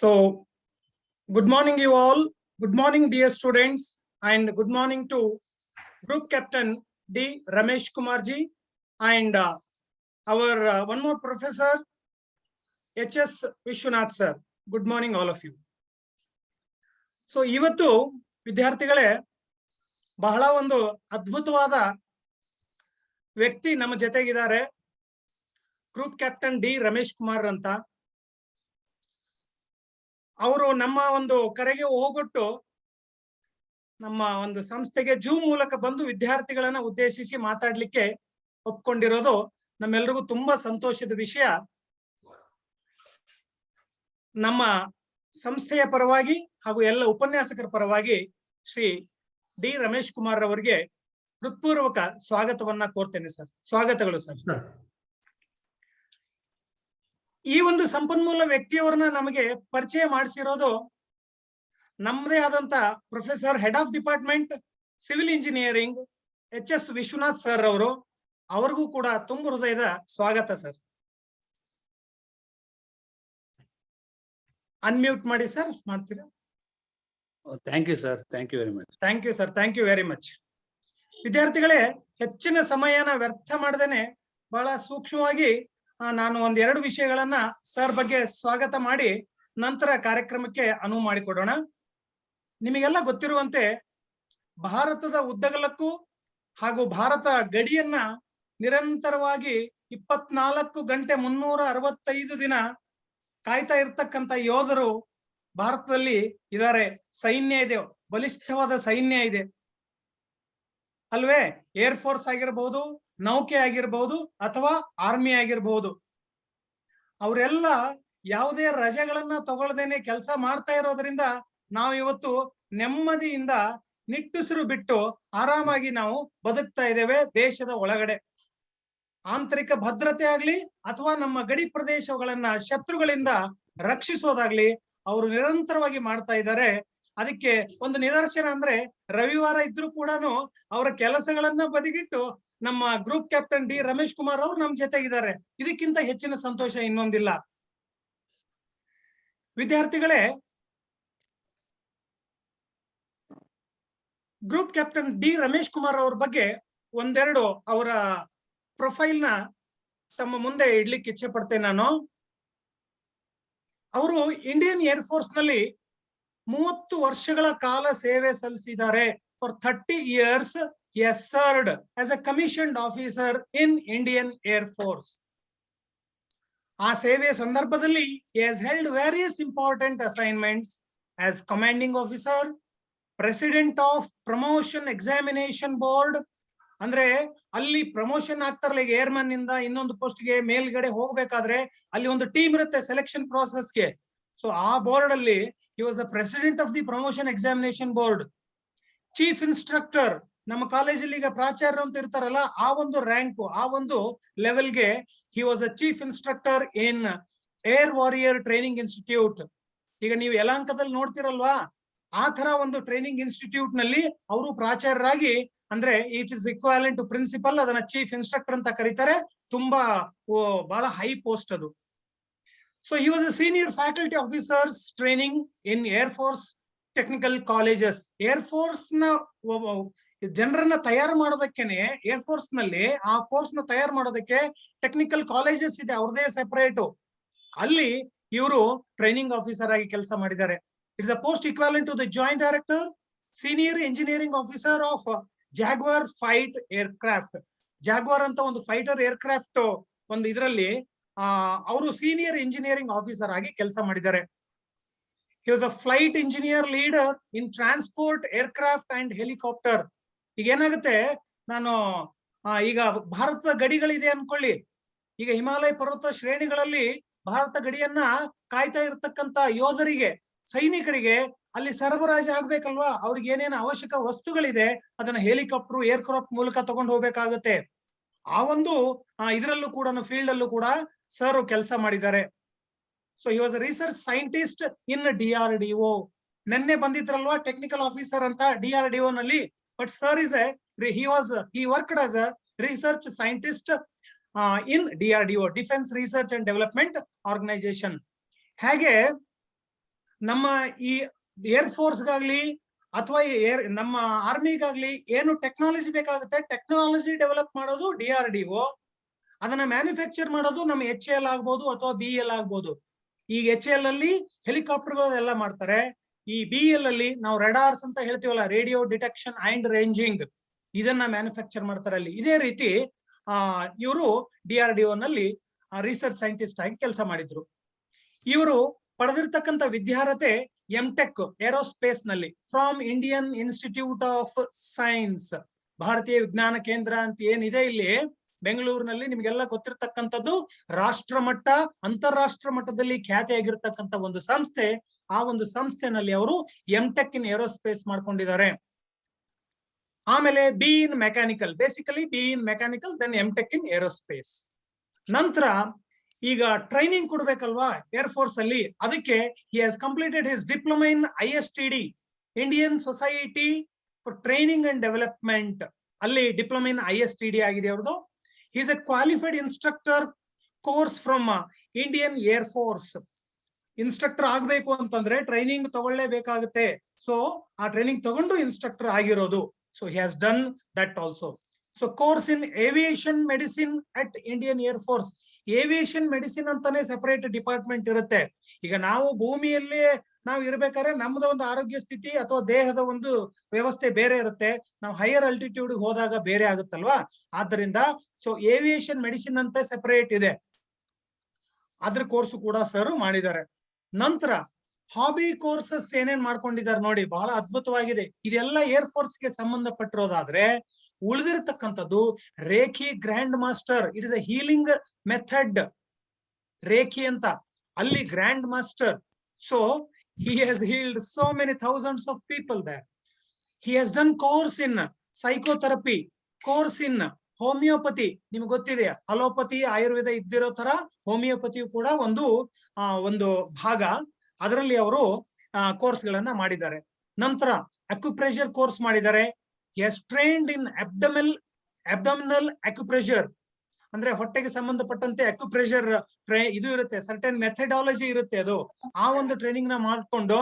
So, good morning, you all. Good morning, dear students, and good morning to Group Captain D. Ramesh Kumarji and our one more professor, H.S. Vishwanath sir. Good morning, all of you. So, ಇವತ್ತು ವಿದ್ಯಾರ್ಥಿಗಳೇ ಬಹಳ ಒಂದು ಅದ್ಭುತವಾದ ವ್ಯಕ್ತಿ ನಮ್ಮ ಜೊತೆಗಿದ್ದಾರೆ. Group captain D Ramesh Kumar ಅಂತ. ಅವರು ನಮ್ಮ ಒಂದು ಕರೆಗೆ ಹೋಗೊಟ್ಟು ನಮ್ಮ ಒಂದು ಸಂಸ್ಥೆಗೆ ಜೂಮ್ ಮೂಲಕ ಬಂದು ವಿದ್ಯಾರ್ಥಿಗಳನ್ನ ಉದ್ದೇಶಿಸಿ ಮಾತಾಡ್ಲಿಕ್ಕೆ ಒಪ್ಕೊಂಡಿರೋದು ನಮ್ಮೆಲ್ಲರಿಗೂ ತುಂಬಾ ಸಂತೋಷದ ವಿಷಯ. ನಮ್ಮ ಸಂಸ್ಥೆಯ ಪರವಾಗಿ ಹಾಗೂ ಎಲ್ಲ ಉಪನ್ಯಾಸಕರ ಪರವಾಗಿ ಶ್ರೀ ಡಿ ರಮೇಶ್ ಕುಮಾರ್ ಅವರಿಗೆ ಹೃತ್ಪೂರ್ವಕ ಸ್ವಾಗತವನ್ನ ಕೋರ್ತೇನೆ ಸರ್. ಸ್ವಾಗತಗಳು ಸರ್. ಈ ಒಂದು ಸಂಪನ್ಮೂಲ ವ್ಯಕ್ತಿಯವರನ್ನ ನಮಗೆ ಪರಿಚಯ ಮಾಡಿಸಿರೋದು ನಮ್ಮದೇ ಆದಂತ professor head of department civil engineering H.S. Vishwanath sir ಅವರು. ಅವ್ರಿಗೂ ಕೂಡ ತುಂಬ ಹೃದಯದ ಸ್ವಾಗತ ಸರ್. ಅನ್ಮ್ಯೂಟ್ ಮಾಡಿ ಸರ್, ಮಾಡ್ತೀರಾ? Thank you sir. Thank you very much. Thank you sir. Thank you very much. ವಿದ್ಯಾರ್ಥಿಗಳೇ, ಹೆಚ್ಚಿನ ಸಮಯನ ವ್ಯರ್ಥ ಮಾಡದೇನೆ ಬಹಳ ಸೂಕ್ಷ್ಮವಾಗಿ ನಾನು ಒಂದೆರಡು ವಿಷಯಗಳನ್ನ ಸರ್ ಬಗ್ಗೆ ಸ್ವಾಗತ ಮಾಡಿ ನಂತರ ಕಾರ್ಯಕ್ರಮಕ್ಕೆ ಅನುವು ಮಾಡಿಕೊಡೋಣ. ನಿಮಗೆಲ್ಲ ಗೊತ್ತಿರುವಂತೆ ಭಾರತದ ಉದ್ದಗಲಕ್ಕೂ ಹಾಗೂ ಭಾರತ ಗಡಿಯನ್ನ ನಿರಂತರವಾಗಿ 24 ಗಂಟೆ 365 ದಿನ ಕಾಯ್ತಾ ಇರ್ತಕ್ಕಂಥ ಯೋಧರು ಭಾರತದಲ್ಲಿ ಇದ್ದಾರೆ. ಸೈನ್ಯ ಇದೆ, ಬಲಿಷ್ಠವಾದ ಸೈನ್ಯ ಇದೆ ಅಲ್ವೇ? ಏರ್ ಫೋರ್ಸ್ ಆಗಿರಬಹುದು, ನೌಕೆ ಆಗಿರಬಹುದು, ಅಥವಾ ಆರ್ಮಿ ಆಗಿರಬಹುದು. ಅವರೆಲ್ಲ ಯಾವುದೇ ರಜೆಗಳನ್ನ ತಗೊಳ್ದೇನೆ ಕೆಲಸ ಮಾಡ್ತಾ ಇರೋದ್ರಿಂದ ನಾವು ಇವತ್ತು ನೆಮ್ಮದಿಯಿಂದ ನಿಟ್ಟುಸಿರು ಬಿಟ್ಟು ಆರಾಮಾಗಿ ನಾವು ಬದುಕ್ತಾ ಇದ್ದೇವೆ ದೇಶದ ಒಳಗಡೆ. ಆಂತರಿಕ ಭದ್ರತೆ ಆಗ್ಲಿ ಅಥವಾ ನಮ್ಮ ಗಡಿ ಪ್ರದೇಶಗಳನ್ನ ಶತ್ರುಗಳಿಂದ ರಕ್ಷಿಸೋದಾಗ್ಲಿ ಅವರು ನಿರಂತರವಾಗಿ ಮಾಡ್ತಾ ಇದ್ದಾರೆ. ಅದಕ್ಕೆ ಒಂದು ನಿದರ್ಶನ ಅಂದ್ರೆ ರವಿವಾರ ಇದ್ರೂ ಕೂಡ ಅವರ ಕೆಲಸಗಳನ್ನ ಬದಿಗಿಟ್ಟು ನಮ್ಮ group captain D Ramesh Kumar ಅವರು ನಮ್ ಜೊತೆಗಿದ್ದಾರೆ. ಇದಕ್ಕಿಂತ ಹೆಚ್ಚಿನ ಸಂತೋಷ ಇನ್ನೊಂದಿಲ್ಲ. ವಿದ್ಯಾರ್ಥಿಗಳೇ, group captain D Ramesh Kumar ಅವ್ರ ಬಗ್ಗೆ ಒಂದೆರಡು ಅವರ ಪ್ರೊಫೈಲ್ ನ ತಮ್ಮ ಮುಂದೆ ಇಡ್ಲಿಕ್ಕೆ ಇಚ್ಛೆ ಪಡ್ತೇನೆ ನಾನು. ಅವರು ಇಂಡಿಯನ್ ಏರ್ ಫೋರ್ಸ್ ನಲ್ಲಿ 30 ವರ್ಷಗಳ ಕಾಲ ಸೇವೆ ಸಲ್ಲಿಸಿದ್ದಾರೆ. For 30 years he has served as a commissioned officer in Indian Air Force. ಆ ಸೇವೆಯ ಸಂದರ್ಭದಲ್ಲಿ he has held various important assignments as commanding officer, president of promotion examination board. ಅಂದ್ರೆ ಅಲ್ಲಿ ಪ್ರಮೋಷನ್ ಆಗ್ತಾರಲ್ಲ, ಈಗ ಏರ್ಮನ್ ಇಂದ ಇನ್ನೊಂದು ಪೋಸ್ಟ್ ಗೆ ಮೇಲ್ಗಡೆ ಹೋಗ್ಬೇಕಾದ್ರೆ ಅಲ್ಲಿ ಒಂದು ಟೀಮ್ ಇರುತ್ತೆ ಸೆಲೆಕ್ಷನ್ ಪ್ರಾಸೆಸ್ಗೆ. ಸೊ ಆ ಬೋರ್ಡ್ ಅಲ್ಲಿ he was the president of the promotion examination board. Chief instructor, ನಮ್ಮ ಕಾಲೇಜಲ್ಲಿ ಈಗ ಪ್ರಾಚಾರ್ಯರು ಅಂತ ಇರ್ತಾರಲ್ಲ, ಆ ಒಂದು ರ್ಯಾಂಕ್, ಆ ಒಂದು ಲೆವೆಲ್ಗೆ he was a chief instructor in Air Warrior Training Institute. ಈಗ ನೀವು ಯಲಹಂಕದಲ್ಲಿ ನೋಡ್ತಿರಲ್ವಾ, ಆ ತರ ಒಂದು ಟ್ರೈನಿಂಗ್ ಇನ್ಸ್ಟಿಟ್ಯೂಟ್ ನಲ್ಲಿ ಅವರು ಪ್ರಾಚಾರ್ಯರಾಗಿ, ಅಂದ್ರೆ it is equivalent to principal, ಅದನ್ನ ಚೀಫ್ ಇನ್ಸ್ಟ್ರಕ್ಟರ್ ಅಂತ ಕರೀತಾರೆ. ತುಂಬಾ ಬಹಳ ಹೈ ಪೋಸ್ಟ್ ಅದು. So he was a senior faculty officers training in Air Force technical colleges. Air Force ನ ಜನರನ್ನ ತಯಾರು ಮಾಡೋದಕ್ಕೇನೆ ಏರ್ ಫೋರ್ಸ್ ನಲ್ಲಿ ಆ ಫೋರ್ಸ್ ನ ತಯಾರು ಮಾಡೋದಕ್ಕೆ ಟೆಕ್ನಿಕಲ್ ಕಾಲೇಜಸ್ ಇದೆ, ಅವ್ರದೇ ಸೆಪರೇಟ್. ಅಲ್ಲಿ ಇವರು ಟ್ರೈನಿಂಗ್ ಆಫೀಸರ್ ಆಗಿ ಕೆಲಸ ಮಾಡಿದ್ದಾರೆ. It's a post equivalent to the joint director senior engineering officer of Jaguar fight aircraft. Jaguar ಅಂತ ಒಂದು ಫೈಟರ್ ಏರ್ಕ್ರಾಫ್ಟ್ ಒಂದು ಇದರಲ್ಲಿ ಅವರು ಸೀನಿಯರ್ ಇಂಜಿನಿಯರಿಂಗ್ ಆಫೀಸರ್ ಆಗಿ ಕೆಲಸ ಮಾಡಿದ್ದಾರೆ. He was a flight engineer leader in transport aircraft and helicopter. ಈಗ ಏನಾಗುತ್ತೆ, ನಾನು ಈಗ ಭಾರತದ ಗಡಿಗಳಿದೆ ಅನ್ಕೊಳ್ಳಿ. ಈಗ ಹಿಮಾಲಯ ಪರ್ವತ ಶ್ರೇಣಿಗಳಲ್ಲಿ ಭಾರತ ಗಡಿಯನ್ನ ಕಾಯ್ತಾ ಇರತಕ್ಕಂತ ಯೋಧರಿಗೆ, ಸೈನಿಕರಿಗೆ ಅಲ್ಲಿ ಸರಬರಾಜು ಆಗ್ಬೇಕಲ್ವಾ, ಅವ್ರಿಗೆ ಏನೇನು ಅವಶ್ಯಕ ವಸ್ತುಗಳಿದೆ ಅದನ್ನ ಹೆಲಿಕಾಪ್ಟರ್ ಏರ್ಕ್ರಾಫ್ಟ್ ಮೂಲಕ ತಗೊಂಡು ಹೋಗ್ಬೇಕಾಗುತ್ತೆ. ಆ ಒಂದು ಇದರಲ್ಲೂ ಕೂಡ ಫೀಲ್ಡ್ ಅಲ್ಲೂ ಕೂಡ ಸರ್ ಕೆಲಸ ಮಾಡಿದ್ದಾರೆ. So he was a research scientist in DRDO. ನೆನ್ನೆ ಬಂದಿದ್ರಲ್ವಾ ಟೆಕ್ನಿಕಲ್ ಆಫೀಸರ್ ಅಂತ DRDO ನಲ್ಲಿ. But sir he worked as a research scientist in DRDO, Defense Research and Development Organization. ಹಾಗೆ ನಮ್ಮ ಈ ಏರ್ ಫೋರ್ಸ್ಗಾಗ್ಲಿ ಅಥವಾ ನಮ್ಮ ಆರ್ಮಿಗಾಗ್ಲಿ ಏನು ಟೆಕ್ನಾಲಜಿ ಬೇಕಾಗುತ್ತೆ, ಟೆಕ್ನಾಲಜಿ ಡೆವಲಪ್ ಮಾಡೋದು DRDO, ಅದನ್ನ ಮ್ಯಾನುಫ್ಯಾಕ್ಚರ್ ಮಾಡೋದು ನಮ್ಮ HAL ಆಗ್ಬೋದು ಅಥವಾ BEL ಆಗ್ಬೋದು. ಈಗ HAL ಅಲ್ಲಿ ಹೆಲಿಕಾಪ್ಟರ್ಗಳೆಲ್ಲ ಮಾಡ್ತಾರೆ, ಈ BEL ಅಲ್ಲಿ ನಾವು ರೆಡಾರ್ಸ್ ಅಂತ ಹೇಳ್ತೀವಲ್ಲ, ರೇಡಿಯೋ ಡಿಟೆಕ್ಷನ್ ಅಂಡ್ ರೇಂಜಿಂಗ್, ಇದನ್ನ ಮ್ಯಾನುಫ್ಯಾಕ್ಚರ್ ಮಾಡ್ತಾರೆ ಅಲ್ಲಿ. ಇದೇ ರೀತಿ ಇವರು DRDO ನಲ್ಲಿ ರಿಸರ್ಚ್ ಸೈಂಟಿಸ್ಟ್ ಆಗಿ ಕೆಲಸ ಮಾಡಿದ್ರು. ಇವರು ಪಡೆದಿರ್ತಕ್ಕಂಥ ವಿದ್ಯಾರ್ಹತೆ MTech ಏರೋಸ್ಪೇಸ್ ನಲ್ಲಿ from Indian institute of science, ಭಾರತೀಯ ವಿಜ್ಞಾನ ಕೇಂದ್ರ ಅಂತ ಏನಿದೆ ಇಲ್ಲಿ ಬೆಂಗಳೂರಿನಲ್ಲಿ, ನಿಮ್ಗೆಲ್ಲ ಗೊತ್ತಿರ್ತಕ್ಕಂಥದ್ದು ರಾಷ್ಟ್ರ ಮಟ್ಟ ಅಂತಾರಾಷ್ಟ್ರ ಮಟ್ಟದಲ್ಲಿ ಖ್ಯಾತಿಯಾಗಿರ್ತಕ್ಕಂಥ ಒಂದು ಸಂಸ್ಥೆ. ಆ ಒಂದು ಸಂಸ್ಥೆನಲ್ಲಿ ಅವರು MTech ಇನ್ ಏರೋಸ್ಪೇಸ್ ಮಾಡ್ಕೊಂಡಿದ್ದಾರೆ. ಆಮೇಲೆ B in mechanical, basically B in mechanical, then MTech in aerospace. ನಂತರ ಈಗ ಟ್ರೈನಿಂಗ್ ಕೊಡ್ಬೇಕಲ್ವಾ ಏರ್ ಫೋರ್ಸ್ ಅಲ್ಲಿ, ಅದಕ್ಕೆ he has completed his diploma in ISTD, Indian society for training and development, ಅಲ್ಲಿ ಡಿಪ್ಲೊಮಾ ಇನ್ ISTD ಆಗಿದೆ ಅವ್ರದ್ದು. he is a qualified instructor course from Indian air force. Instructor ಆಗ್ಬೇಕು ಅಂತಂದ್ರೆ training ತಗೊಳ್ಳೇಬೇಕಾಗುತ್ತೆ, so ಆ training ತಗೊಂಡು instructor ಆಗಿರೋದು. So he has done that also. So course in aviation medicine at Indian air force. Aviation medicine ಅಂತಾನೆ separate department ಇರುತ್ತೆ. ಈಗ ನಾವು ಭೂಮಿಯಲ್ಲಿ ನಾವು ಇರ್ಬೇಕಾದ್ರೆ ನಮ್ದು ಒಂದು ಆರೋಗ್ಯ ಸ್ಥಿತಿ ಅಥವಾ ದೇಹದ ಒಂದು ವ್ಯವಸ್ಥೆ ಬೇರೆ ಇರುತ್ತೆ, ನಾವು ಹೈಯರ್ ಅಲ್ಟಿಟ್ಯೂಡ್ ಹೋದಾಗ ಬೇರೆ ಆಗುತ್ತಲ್ವಾ. ಆದ್ದರಿಂದ ಸೊ ಏವಿಯೇಷನ್ ಮೆಡಿಸಿನ್ ಅಂತ ಸೆಪರೇಟ್ ಇದೆ, ಅದ್ರ ಕೋರ್ಸ್ ಕೂಡ ಸರ್ ಮಾಡಿದ್ದಾರೆ. ನಂತರ ಹಾಬಿ ಕೋರ್ಸಸ್ ಏನೇನ್ ಮಾಡ್ಕೊಂಡಿದ್ದಾರೆ ನೋಡಿ, ಬಹಳ ಅದ್ಭುತವಾಗಿದೆ. ಇದೆಲ್ಲ ಏರ್ ಫೋರ್ಸ್ ಗೆ ಸಂಬಂಧಪಟ್ಟಿರೋದಾದ್ರೆ ಉಳಿದಿರತಕ್ಕಂಥದ್ದು reiki grand master. It is a healing method, reiki ಅಂತ, ಅಲ್ಲಿ grand master. So he has healed so many thousands of people there. He has done course in psychotherapy, course in homeopathy. ನಿಮ್ಗೆ ಗೊತ್ತಿದೆ allopathy Ayurveda ಇದ್ದಿರೋ ತರ ಹೋಮಿಯೋಪತಿಯು ಕೂಡ ಒಂದು ಭಾಗ, ಅದರಲ್ಲಿ ಅವರು ಕೋರ್ಸ್ ಗಳನ್ನ ಮಾಡಿದ್ದಾರೆ. ನಂತರ ಅಕ್ಯುಪ್ರೆಷರ್ ಕೋರ್ಸ್ ಮಾಡಿದ್ದಾರೆ. He has trained in abdominal acupressure, ಅಂದ್ರೆ ಹೊಟ್ಟೆಗೆ ಸಂಬಂಧಪಟ್ಟಂತೆ ಅಕ್ಯುಪ್ರೆಷರ್ ಇದು ಇರುತ್ತೆ, ಸರ್ಟನ್ ಮೆಥಡಾಲಜಿ ಇರುತ್ತೆ, ಅದು ಆ ಒಂದು ಟ್ರೈನಿಂಗ್ ನ ಮಾಡ್ಕೊಂಡು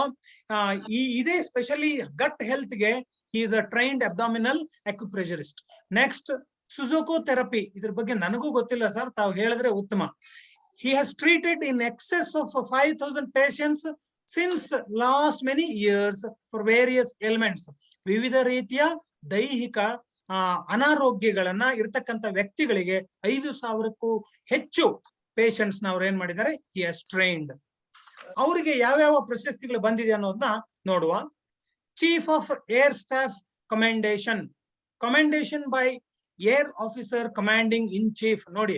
ಇದೇ ಸ್ಪೆಷಲಿ ಗಟ್ ಹೆಲ್ತ್ ಗೆ he is a trained abdominal acupressurist. Next Sujok therapy, ಇದ್ರ ಬಗ್ಗೆ ನನಗೂ ಗೊತ್ತಿಲ್ಲ ಸರ್, ತಾವು ಹೇಳಿದ್ರೆ ಉತ್ತಮ. he has treated in excess of 5,000 patients since last many years for various ailments. ವಿವಿಧ ರೀತಿಯ ದೈಹಿಕ ಅನಾರೋಗ್ಯಗಳನ್ನ ಇರ್ತಕ್ಕಂಥ ವ್ಯಕ್ತಿಗಳಿಗೆ 5,000ಕ್ಕೂ ಹೆಚ್ಚು ಪೇಷಂಟ್ಸ್ ಅವ್ರು ಏನ್ ಮಾಡಿದ್ದಾರೆ, he has trained. ಅವರಿಗೆ ಯಾವ್ಯಾವ ಪ್ರಶಸ್ತಿಗಳು ಬಂದಿದೆ ಅನ್ನೋದನ್ನ ನೋಡುವ. Chief of air staff commendation, commendation by air officer commanding in chief. ನೋಡಿ,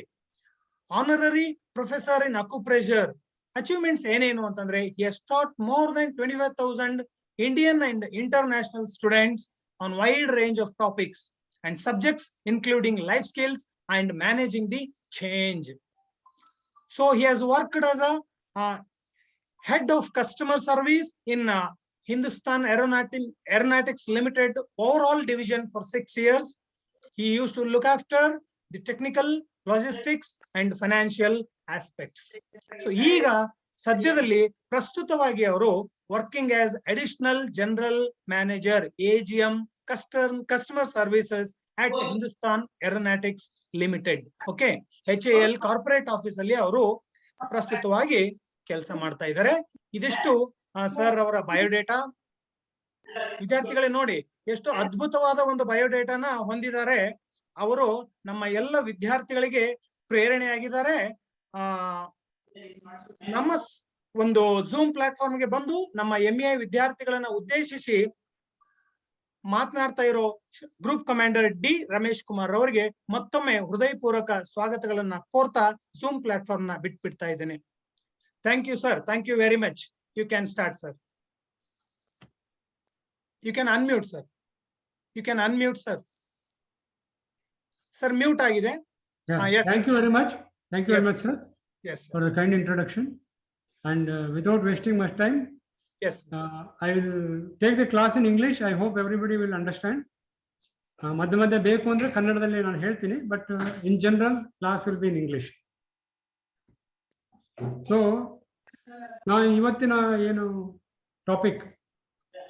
honorary professor in acupressure. Achievements ಏನೇನು ಅಂತಂದ್ರೆ he has taught more than 25,000 Indian and international students on wide range of topics and subjects including life skills and managing the change. So he has worked as a head of customer service in Hindustan Aeronautics Limited overall division for 6 years. He used to look after the technical, logistics and financial aspects. So ಈಗ ಸದ್ಯದಲ್ಲಿ ಪ್ರಸ್ತುತವಾಗಿ ಅವರು working as additional general manager AGM customer services at Hindustan Aeronautics Limited. Okay, HAL corporate office ಅಲ್ಲಿ ಅವರು ಪ್ರಸ್ತುತವಾಗಿ ಕೆಲಸ ಮಾಡ್ತಾ ಇದ್ದಾರೆ. ಇದಿಷ್ಟು ಸರ್ ಅವರ ಬಯೋಡೇಟಾ. ವಿದ್ಯಾರ್ಥಿಗಳೇ ನೋಡಿ, ಎಷ್ಟು ಅದ್ಭುತವಾದ ಒಂದು ಬಯೋಡೇಟಾನ ಹೊಂದಿದ್ದಾರೆ. ಅವರು ನಮ್ಮ ಎಲ್ಲ ವಿದ್ಯಾರ್ಥಿಗಳಿಗೆ ಪ್ರೇರಣೆಯಾಗಿದ್ದಾರೆ. ನಮ್ಮ ಒಂದು ಝೂಮ್ ಪ್ಲಾಟ್ಫಾರ್ಮ್ಗೆ ಬಂದು ನಮ್ಮ MEI ವಿದ್ಯಾರ್ಥಿಗಳನ್ನ ಉದ್ದೇಶಿಸಿ ಮಾತನಾಡ್ತಾ ಇರೋ group commander D Ramesh Kumar ಅವರಿಗೆ ಮತ್ತೊಮ್ಮೆ ಹೃದಯಪೂರ್ವಕ ಸ್ವಾಗತಗಳನ್ನ ಕೋರ್ತಾ ಝೂಮ್ ಪ್ಲಾಟ್ಫಾರ್ಮ್ ನ ಬಿಟ್ಬಿಡ್ತಾ ಇದ್ದೇನೆ. Thank you sir, thank you very much. You can start sir. You can unmute sir, you can unmute sir. Sir mute ಆಗಿದೆ. Yes, thank you very much. Thank you very much, sir, yes for the kind introduction. And without wasting much time, yes I will take the class in English. I hope everybody will understand. ಮಧ್ಯ ಮಧ್ಯ ಬೇಕು ಅಂದ್ರೆ ಕನ್ನಡದಲ್ಲಿ ನಾನು ಹೇಳ್ತೀನಿ, but in general class will be in English. So ನಾವು ಇವತ್ತಿನ ಏನು topic.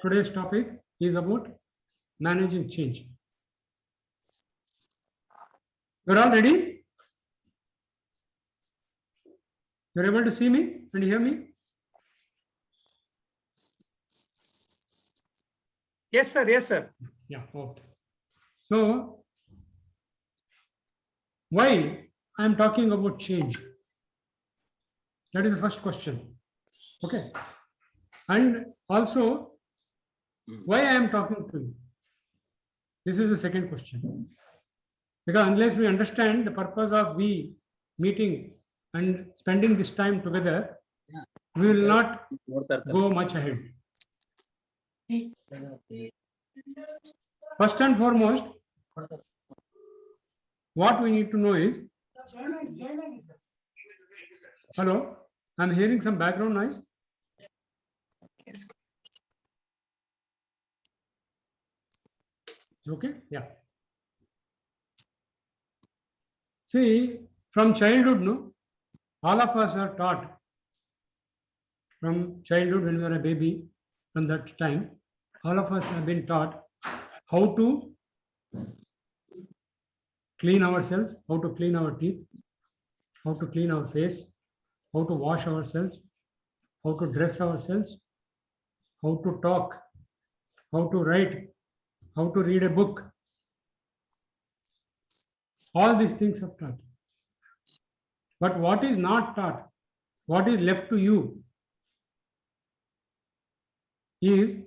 Today's topic is about managing change. You're all ready? You're able to see me and hear me? Yes, sir. Yes, sir. Yeah, okay. So, why I am talking about change? That is the first question. Okay. And also, why I am talking to you? This is the second question. Because unless we understand the purpose of we meeting and spending this time together, we will not go much ahead. First and foremost, what we need to know is, hello, I'm hearing some background noise. Okay, yeah. See, from childhood, no, all of us are taught from childhood when we were a baby, from that time, all of us have been taught how to clean ourselves, how to clean our teeth, how to clean our face, how to wash ourselves, how to dress ourselves, how to talk, how to write, how to read a book. All these things are taught. But what is not taught, what is left to you, is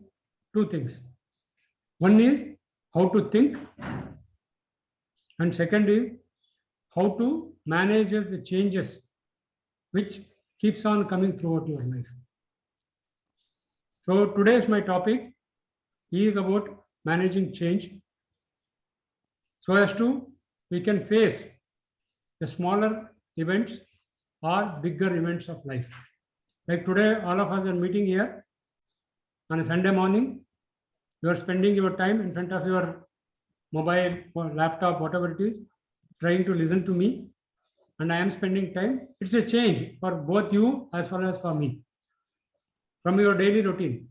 two things. One is how to think, and second is how to manage the changes which keeps on coming throughout your life. So today's my topic is about managing change, so as to we can face the smaller events or bigger events of life. Like today, all of us are meeting here on a Sunday morning. You are spending your time in front of your mobile or laptop, whatever it is, trying to listen to me, and I am spending time. It's a change for both you as well as for me from your daily routine.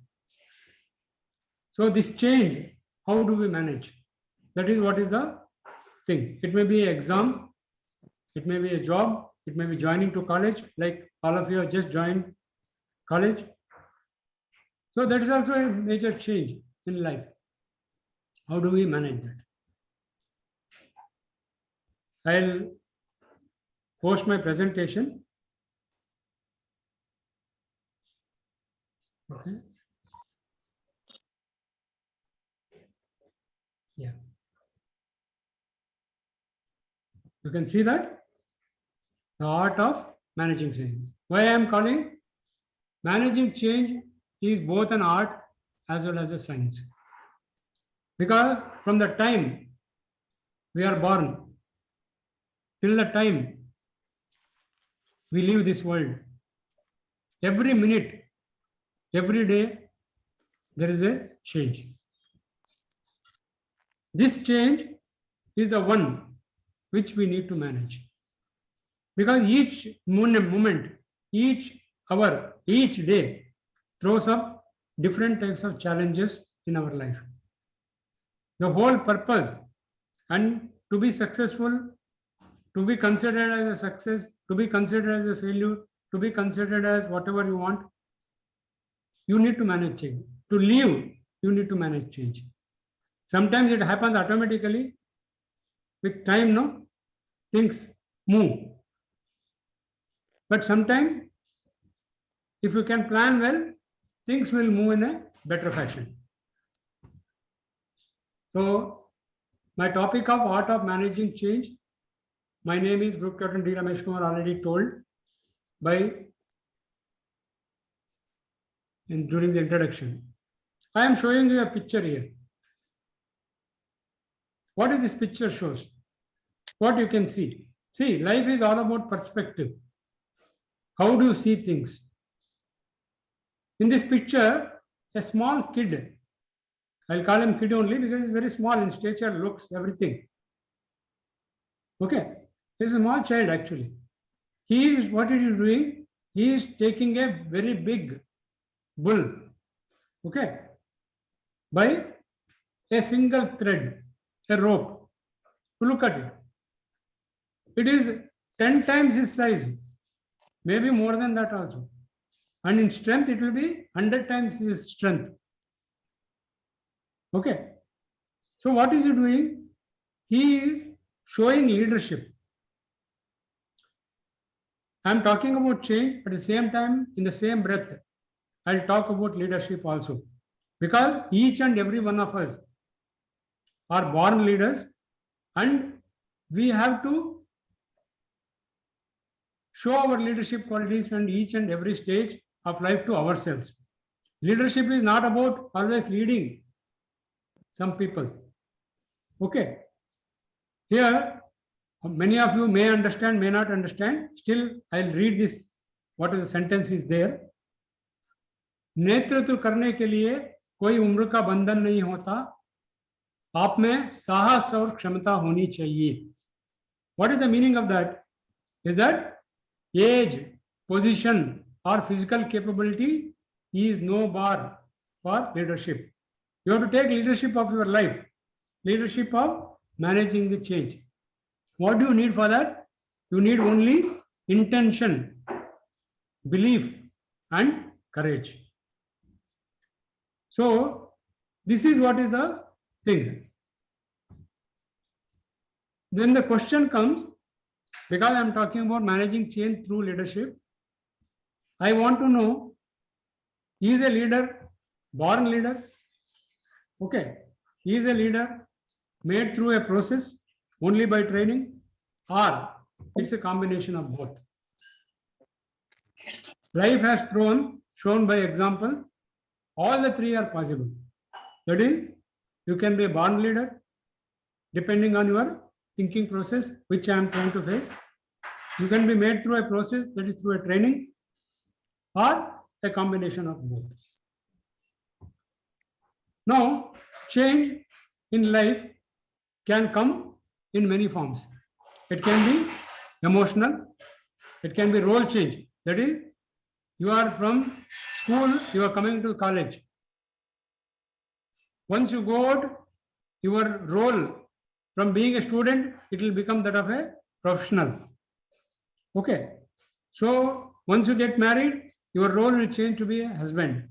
So this change, how do we manage? That is what is the thing. It may be an exam, it may be a job, it may be joining to college, like all of you have just joined college. So that is also a major change in life. How do we manage that? I'll post my presentation. Okay. Yeah. You can see that the art of managing change. Why I am calling managing change is both an art as well as a science. Because from the time we are born till the time we leave this world, every minute, every day, there is a change. This change is the one which we need to manage. Because each moment, each hour, each day throws up different types of challenges in our life. The whole purpose, and to be successful, to be considered as a success, to be considered as a failure, to be considered as whatever you want, you need to manage change. To live, you need to manage change. Sometimes it happens automatically. With time, no, things move. But sometimes, if you can plan well, things will move in a better fashion. So, my topic of art of managing change. My name is Group Captain D. Ramesh Kumar, already told during the introduction. I am showing you a picture here. What is this picture shows? What you can see? See, life is all about perspective. How do you see things? In this picture, a small kid, I'll call him kid only because he's very small in stature, looks, everything. Okay, he's a small child actually. What he is doing? He is taking a very big bull Okay, by a single thread, a rope. Look at it. It is 10 times his size, maybe more than that also. And in strength, it will be 100 times his strength. Okay. So what is he doing? He is showing leadership. I am talking about change, but at the same time, in the same breath, I'll talk about leadership also. Because each and every one of us are born leaders, and we have to show our leadership qualities and each and every stage of life to ourselves. Leadership is not about always leading some people. Okay. Here, many of you may understand, may not understand. Still, I'll read this. What is the sentence is there? नेतृत्व करने के लिए कोई उम्र का बंधन नहीं होता. आप में साहस और क्षमता होनी चाहिए. What is the meaning of that? Is that age, position, or physical capability is no bar for leadership. You have to take leadership of your life, leadership of managing the change. What do you need for that? You need only intention, belief, and courage. So, this is what is the thing. Then the question comes, because I am talking about managing change through leadership, I want to know, is a leader born leader? Okay, is a leader made through a process only by training, or it's a combination of both? Life has shown by example, all the three are possible. That is, you can be a born leader depending on your thinking process, which I am trying to face. You can be made through a process, that is through a training, or a combination of both. Now, change in life can come in many forms. It can be emotional, it can be role change. That is, you are from school, you are coming to college. Once you go out, your role from being a student, it will become that of a professional. Okay. So once you get married, your role will change to be a husband.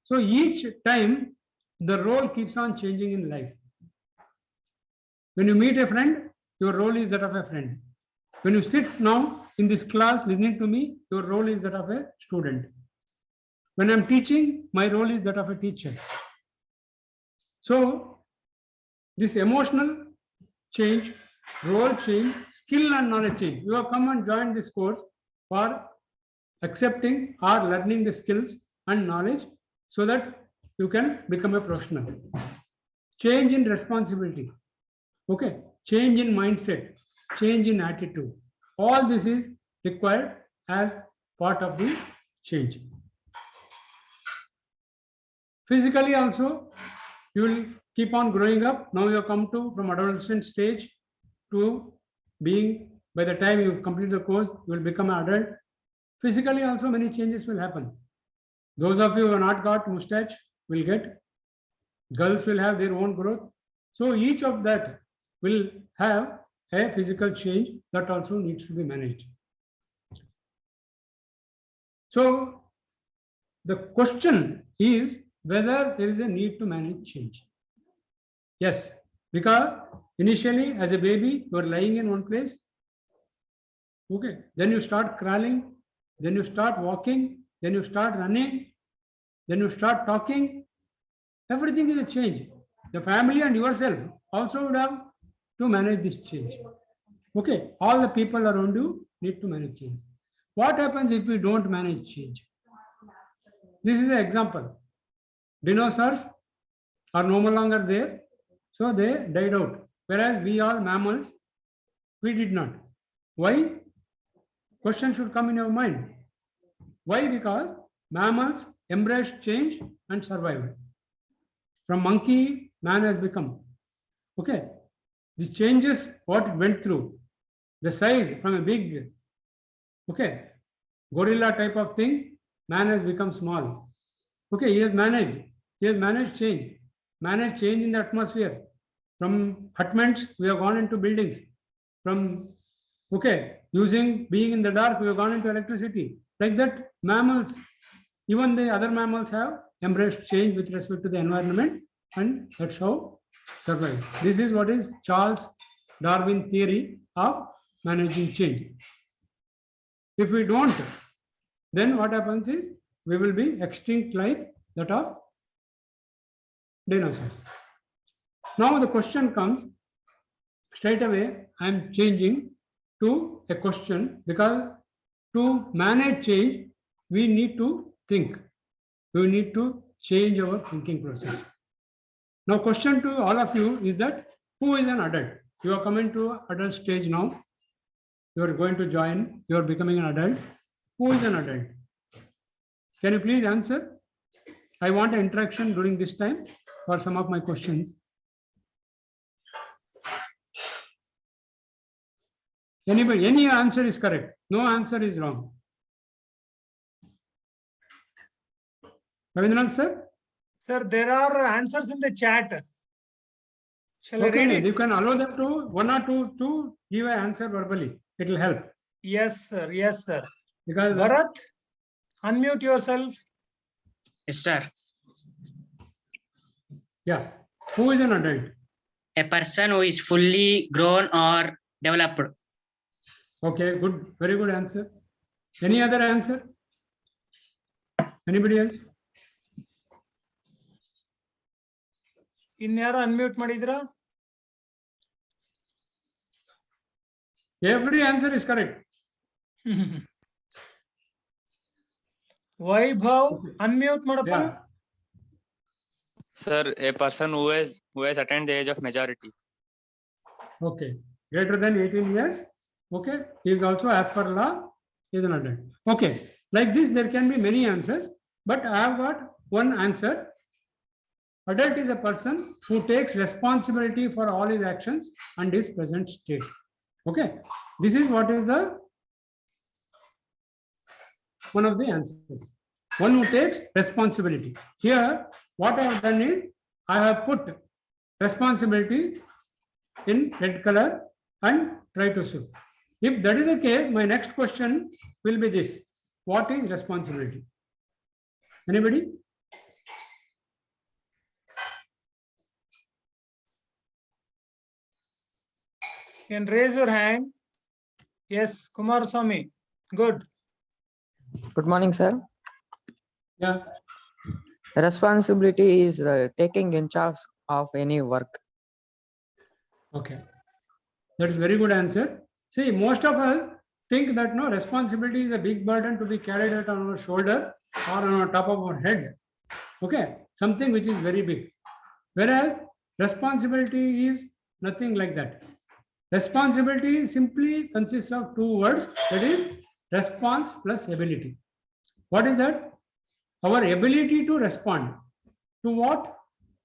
So each time, the role keeps on changing in life. When you meet a friend, your role is that of a friend. When you sit now in this class listening to me, your role is that of a student. When I'm teaching, my role is that of a teacher. So this emotional change, role change, skill and knowledge change. You have come and joined this course for accepting or learning the skills and knowledge so that you can become a professional. Change in responsibility. Okay. Change in mindset, change in attitude. All this is required as part of the change. Physically also, you will keep on growing up. Now you have come to from adolescent stage to being, by the time you complete the course, you will become an adult. Physically also many changes will happen. Those of you who have not got mustache will get. Girls will have their own growth. So each of that will have a physical change that also needs to be managed. So the question is whether there is a need to manage change. Yes, because initially as a baby, you are lying in one place. Okay, then you start crawling, then you start walking, then you start running, then you start talking. Everything is a change. The family and yourself also would have to manage this change. Okay, all the people around you need to manage change. What happens if we don't manage change? This is an example. Dinosaurs are no longer there, so they died out. Whereas we are mammals, we did not. Why? Question should come in your mind. Why? Because mammals embraced change and survived. From monkey, man has become. Okay. The changes, what it went through, the size from a big, okay, gorilla type of thing, man has become small. Okay, he has managed change, managed change in the atmosphere. From hutments, we have gone into buildings. From, okay, being in the dark, we have gone into electricity. Like that, mammals, even the other mammals have embraced change with respect to the environment, and that's how survive. This is what is Charles Darwin theory of managing change. If we don't, then what happens is we will be extinct like that of dinosaurs. Now the question comes straight away. I am changing to a question because to manage change, we need to think. We need to change our thinking process. Now, question to all of you is that who is an adult? You are coming to adult stage now. You are going to join. You are becoming an adult. Who is an adult? Can you please answer? I want an interaction during this time for some of my questions. Anybody, any answer is correct. No answer is wrong. Ravindranath sir? Sir, there are answers in the chat. Shall I read Okay, it? you can allow them to one or two to give an answer verbally. It will help Yes, sir. Yes, sir. because Bharat, unmute yourself. Yes, sir. yeah. Who is an adult? A person who is fully grown or developed. Okay, good, very good answer. Any other answer? Anybody else? ಇನ್ಯಾರು unmute ಮಾಡಿದ್ರಾ? Every answer is correct. Vaibhav unmute ಮಾಡಪ್ಪ. Yeah. Sir, a person who has attained the age of majority. Okay, greater than 18 years. Okay, he is also as per law is an adult. Okay, like this there can be many answers, but I have got one answer. Adult is a person who takes responsibility for all his actions and his present state. Okay, this is what is the one of the answers. One who takes responsibility. Here, what I have done is I have put responsibility in red color and try to see. If that is the case, my next question will be this: what is responsibility? Anybody? You can raise your hand. Yes, Kumar Swami. Good. Good morning, sir. Yeah. Responsibility is taking in charge of any work. Okay. That is very good answer. See, most of us think that no, responsibility is a big burden to be carried out on our shoulder or on our top of our head. Okay, something which is very big. Whereas responsibility is nothing like that. Responsibility simply consists of two words, that is response plus ability. What is that? Our ability to respond to what?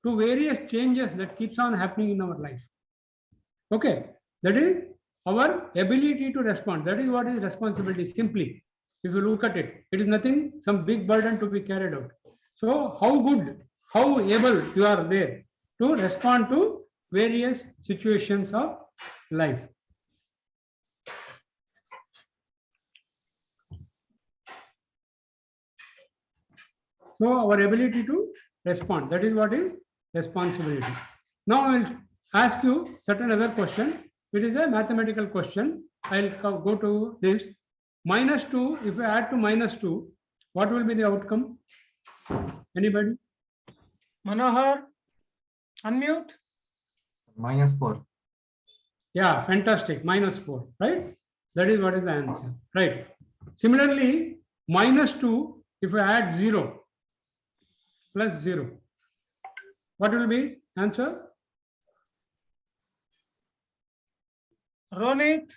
To various changes that keeps on happening in our life. Okay, that is our ability to respond. That is what is responsibility simply. If you look at it, it is nothing, some big burden to be carried out. So how good, how able you are there to respond to various situations of life. So our ability to respond, that is what is responsibility. Now I will ask you certain other question. It is a mathematical question. I'll go to this. -2, if I add to -2, what will be the outcome? Anybody? Manohar, unmute. -4. Yeah, fantastic. -4, right? That is what is the answer, right? Similarly, -2, if I add 0 plus 0, what will be answer? Ronit,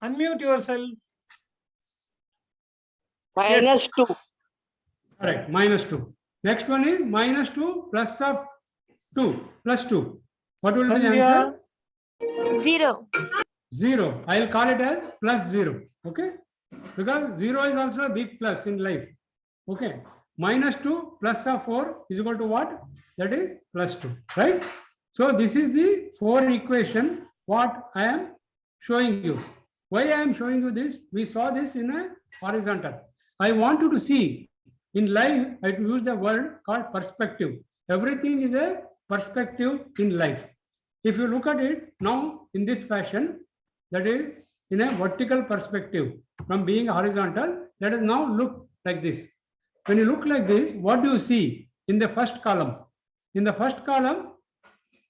unmute yourself. -2. Correct, -2. Next one is -2 plus of 2 plus 2. What will be the Sandhya, answer? 0. 0. I'll call it as plus 0. Okay. because 0 is also a big plus in life. Okay, minus 2 plus of 4 is equal to what? That is plus 2, right? So this is the 4 equation what I am showing you. Why I am showing you this? We saw this in a horizontal. I want you to see in life. I use the word called perspective. Everything is a perspective in life. If you look at it now in this fashion, that is in a vertical perspective from being horizontal, let us now look like this. When you look like this, what do you see in the first column? In the first column,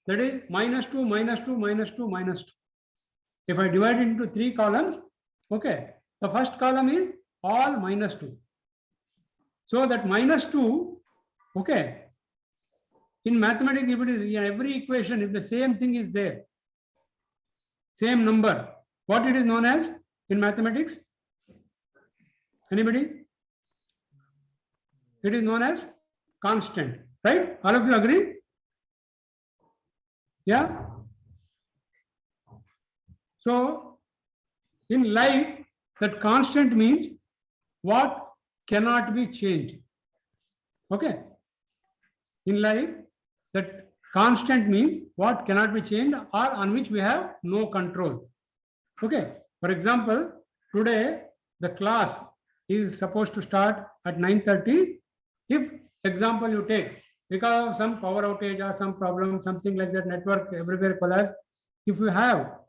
that is minus 2, minus 2, minus 2, minus 2. If I divide it into 3 columns, okay, the first column is all minus 2. So that minus 2, okay, in mathematics, if it is in every equation, if the same thing is there, same number, what it is known as in mathematics? Anybody? It is known as constant, right? All of you agree? Yeah. So in life, that constant means what cannot be changed. Okay. In life, that constant means what cannot be changed or on which we have no control. Okay. For example, today the class is supposed to start at 9:30. If example you take, because of some power outage or some problem, something like that, network everywhere collapse, if you have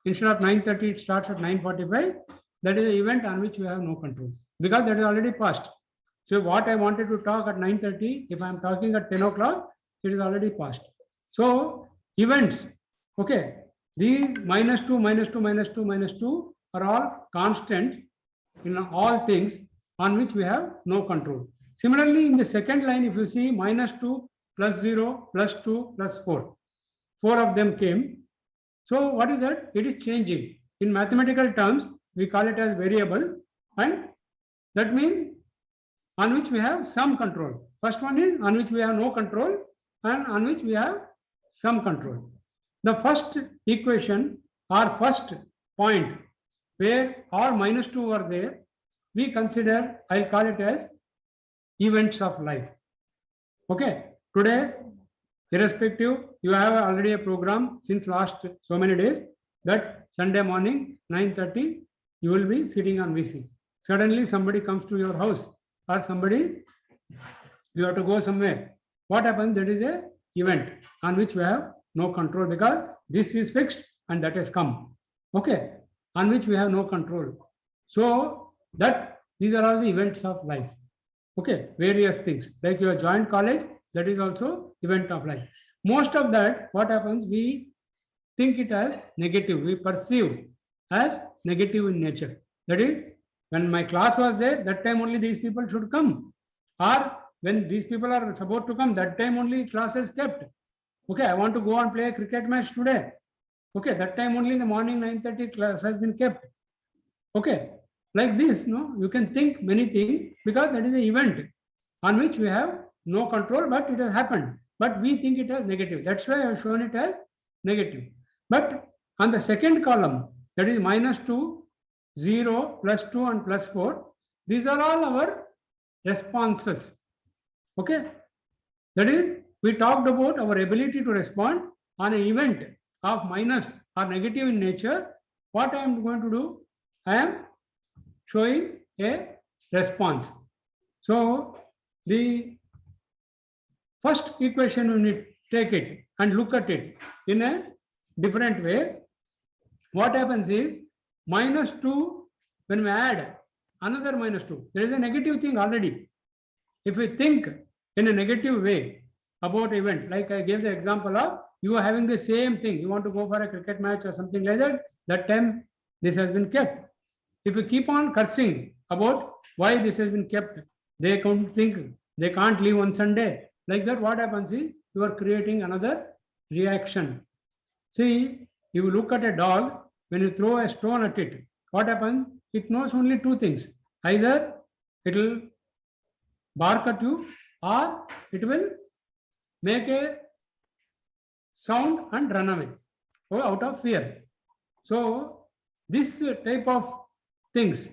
instead of 9:30, it starts at 9:45, that is an event on which you have no control because that is already passed. So what I wanted to talk at 9:30, if I am talking at 10 o'clock, it is already passed. So events, okay, these minus 2, minus 2, minus 2, minus 2 are all constants in all things on which we have no control. Similarly, in the second line, if you see minus 2, plus 0, plus 2, plus 4, 4 of them came. So what is that? It is changing. In mathematical terms, we call it as variable, and that means on which we have some control. First one is on which we have no control and on which we have some control. The first equation or first point where all minus 2 were there, we consider, I'll call it as events of life. Okay, today, irrespective, you have already a program since last so many days that Sunday morning 9:30 you will be sitting on VC. Suddenly somebody comes to your house or somebody, you have to go somewhere. What happens? That is a event on which we have no control because this is fixed and that has come. Okay, on which we have no control. So that these are all the events of life. Okay, various things like your joint college, that is also event of life. Most of that, what happens, we think it as negative, we perceive as negative in nature. That is, when my class was there, that time only these people should come. Or when these people are supposed to come, that time only class is kept. Okay, I want to go and play a cricket match today. Okay, that time only in the morning 9:30 class has been kept. Okay, like this, no, you can think many things because that is an event on which we have no control, but it has happened. But we think it as negative. That's why I have shown it as negative. But on the second column, that is minus 2, 0, plus 2 and plus 4, these are all our responses. Okay, that is, we talked about our ability to respond on an event of minus or negative in nature. What I am going to do, I am showing a response. So the first equation, when we take it and look at it in a different way, what happens is minus 2, when we add another minus 2, there is a negative thing already. If we think in a negative way about event, like I gave the example of you are having the same thing, you want to go for a cricket match or something like that, that time this has been kept. If you keep on cursing about why this has been kept, they can't think, they can't leave on Sunday. Like that, what happens is you are creating another reaction. See, if you look at a dog, when you throw a stone at it, what happens? It knows only two things. Either it will bark at you or it will make a sound and run away out of fear. So this type of things,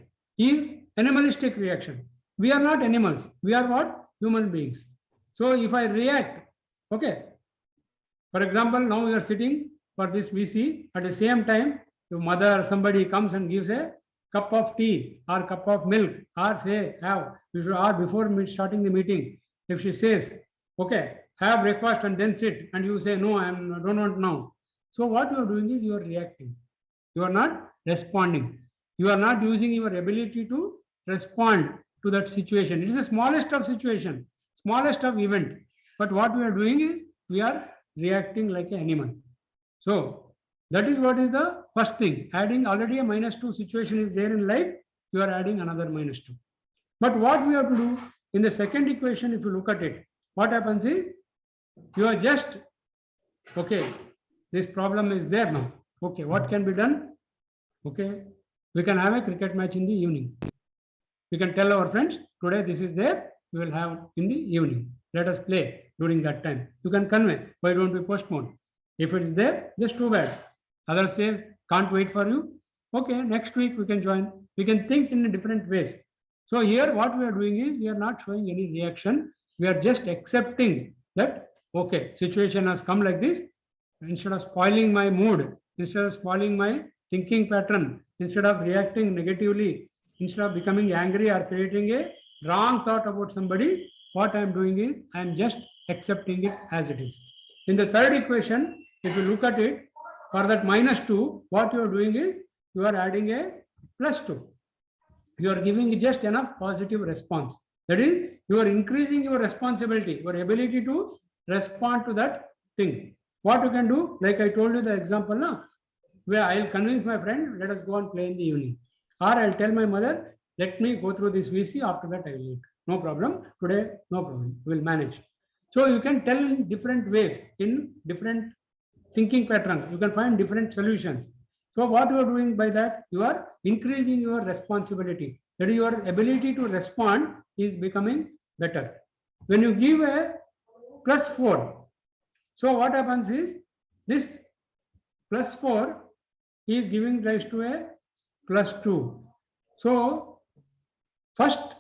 is animalistic reaction. We are not animals. We are what? Human beings. So if I react, okay. For example, now you are sitting for this VC. At the same time, your mother or somebody comes and gives a cup of tea or cup of milk, or say have, you should, or before starting the meeting, if she says, okay, have breakfast and then sit, and you say, no, I don't want now. So what you are doing is you are reacting. You are not responding. You are not using your ability to respond to that situation. It is the smallest of situation, smallest of event. But what we are doing is we are reacting like an animal. So that is what is the first thing. Adding already a -2 situation is there in life. You are adding another -2. But what we have to do in the second equation, if you look at it, what happens is you are just, okay, this problem is there now. Okay, what can be done? Okay, we can have a cricket match in the evening. We can tell our friends, today this is there, we will have in the evening. Let us play during that time. You can convey, why don't we postpone? If it is there, just too bad. Others say, can't wait for you. Okay, next week we can join. We can think in different ways. So here what we are doing is we are not showing any reaction. We are just accepting that, okay, situation has come like this. Instead of spoiling my mood, instead of spoiling my thinking pattern, instead of reacting negatively, instead of becoming angry or creating a wrong thought about somebody, what I am doing is I am just accepting it as it is. In the third equation, if you look at it, for that -2, what you are doing is you are adding a +2. You are giving just enough positive response. That is, you are increasing your responsibility, your ability to respond to that thing. What you can do, like I told you the example now, where I'll convince my friend, let us go and play in the evening. Or I'll tell my mother, let me go through this VC, after that I will eat. No problem. Today, no problem. We'll manage. So you can tell in different ways, in different thinking patterns. You can find different solutions. So what you are doing by that, you are increasing your responsibility. That is, your ability to respond is becoming better. When you give a +4, so what happens is this +4 is giving rise to a +2. So first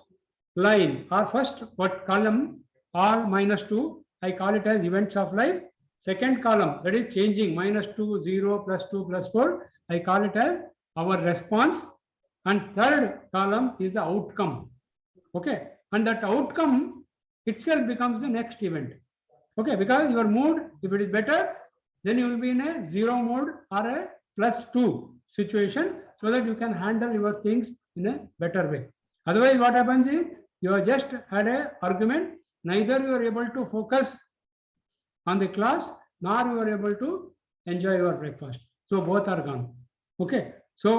line or first what column or -2, I call it as events of life. Second column, that is changing -2, 0, +2, +4, I call it as our response. And third column is the outcome. Okay, and that outcome itself becomes the next event. Okay, because your mood, if it is better, then you will be in a 0 mode or a +2 situation, so that you can handle your things in a better way. Otherwise, what happens is you have just had an argument, neither you are able to focus on the class, nor you are able to enjoy your breakfast. So both are gone. Okay, so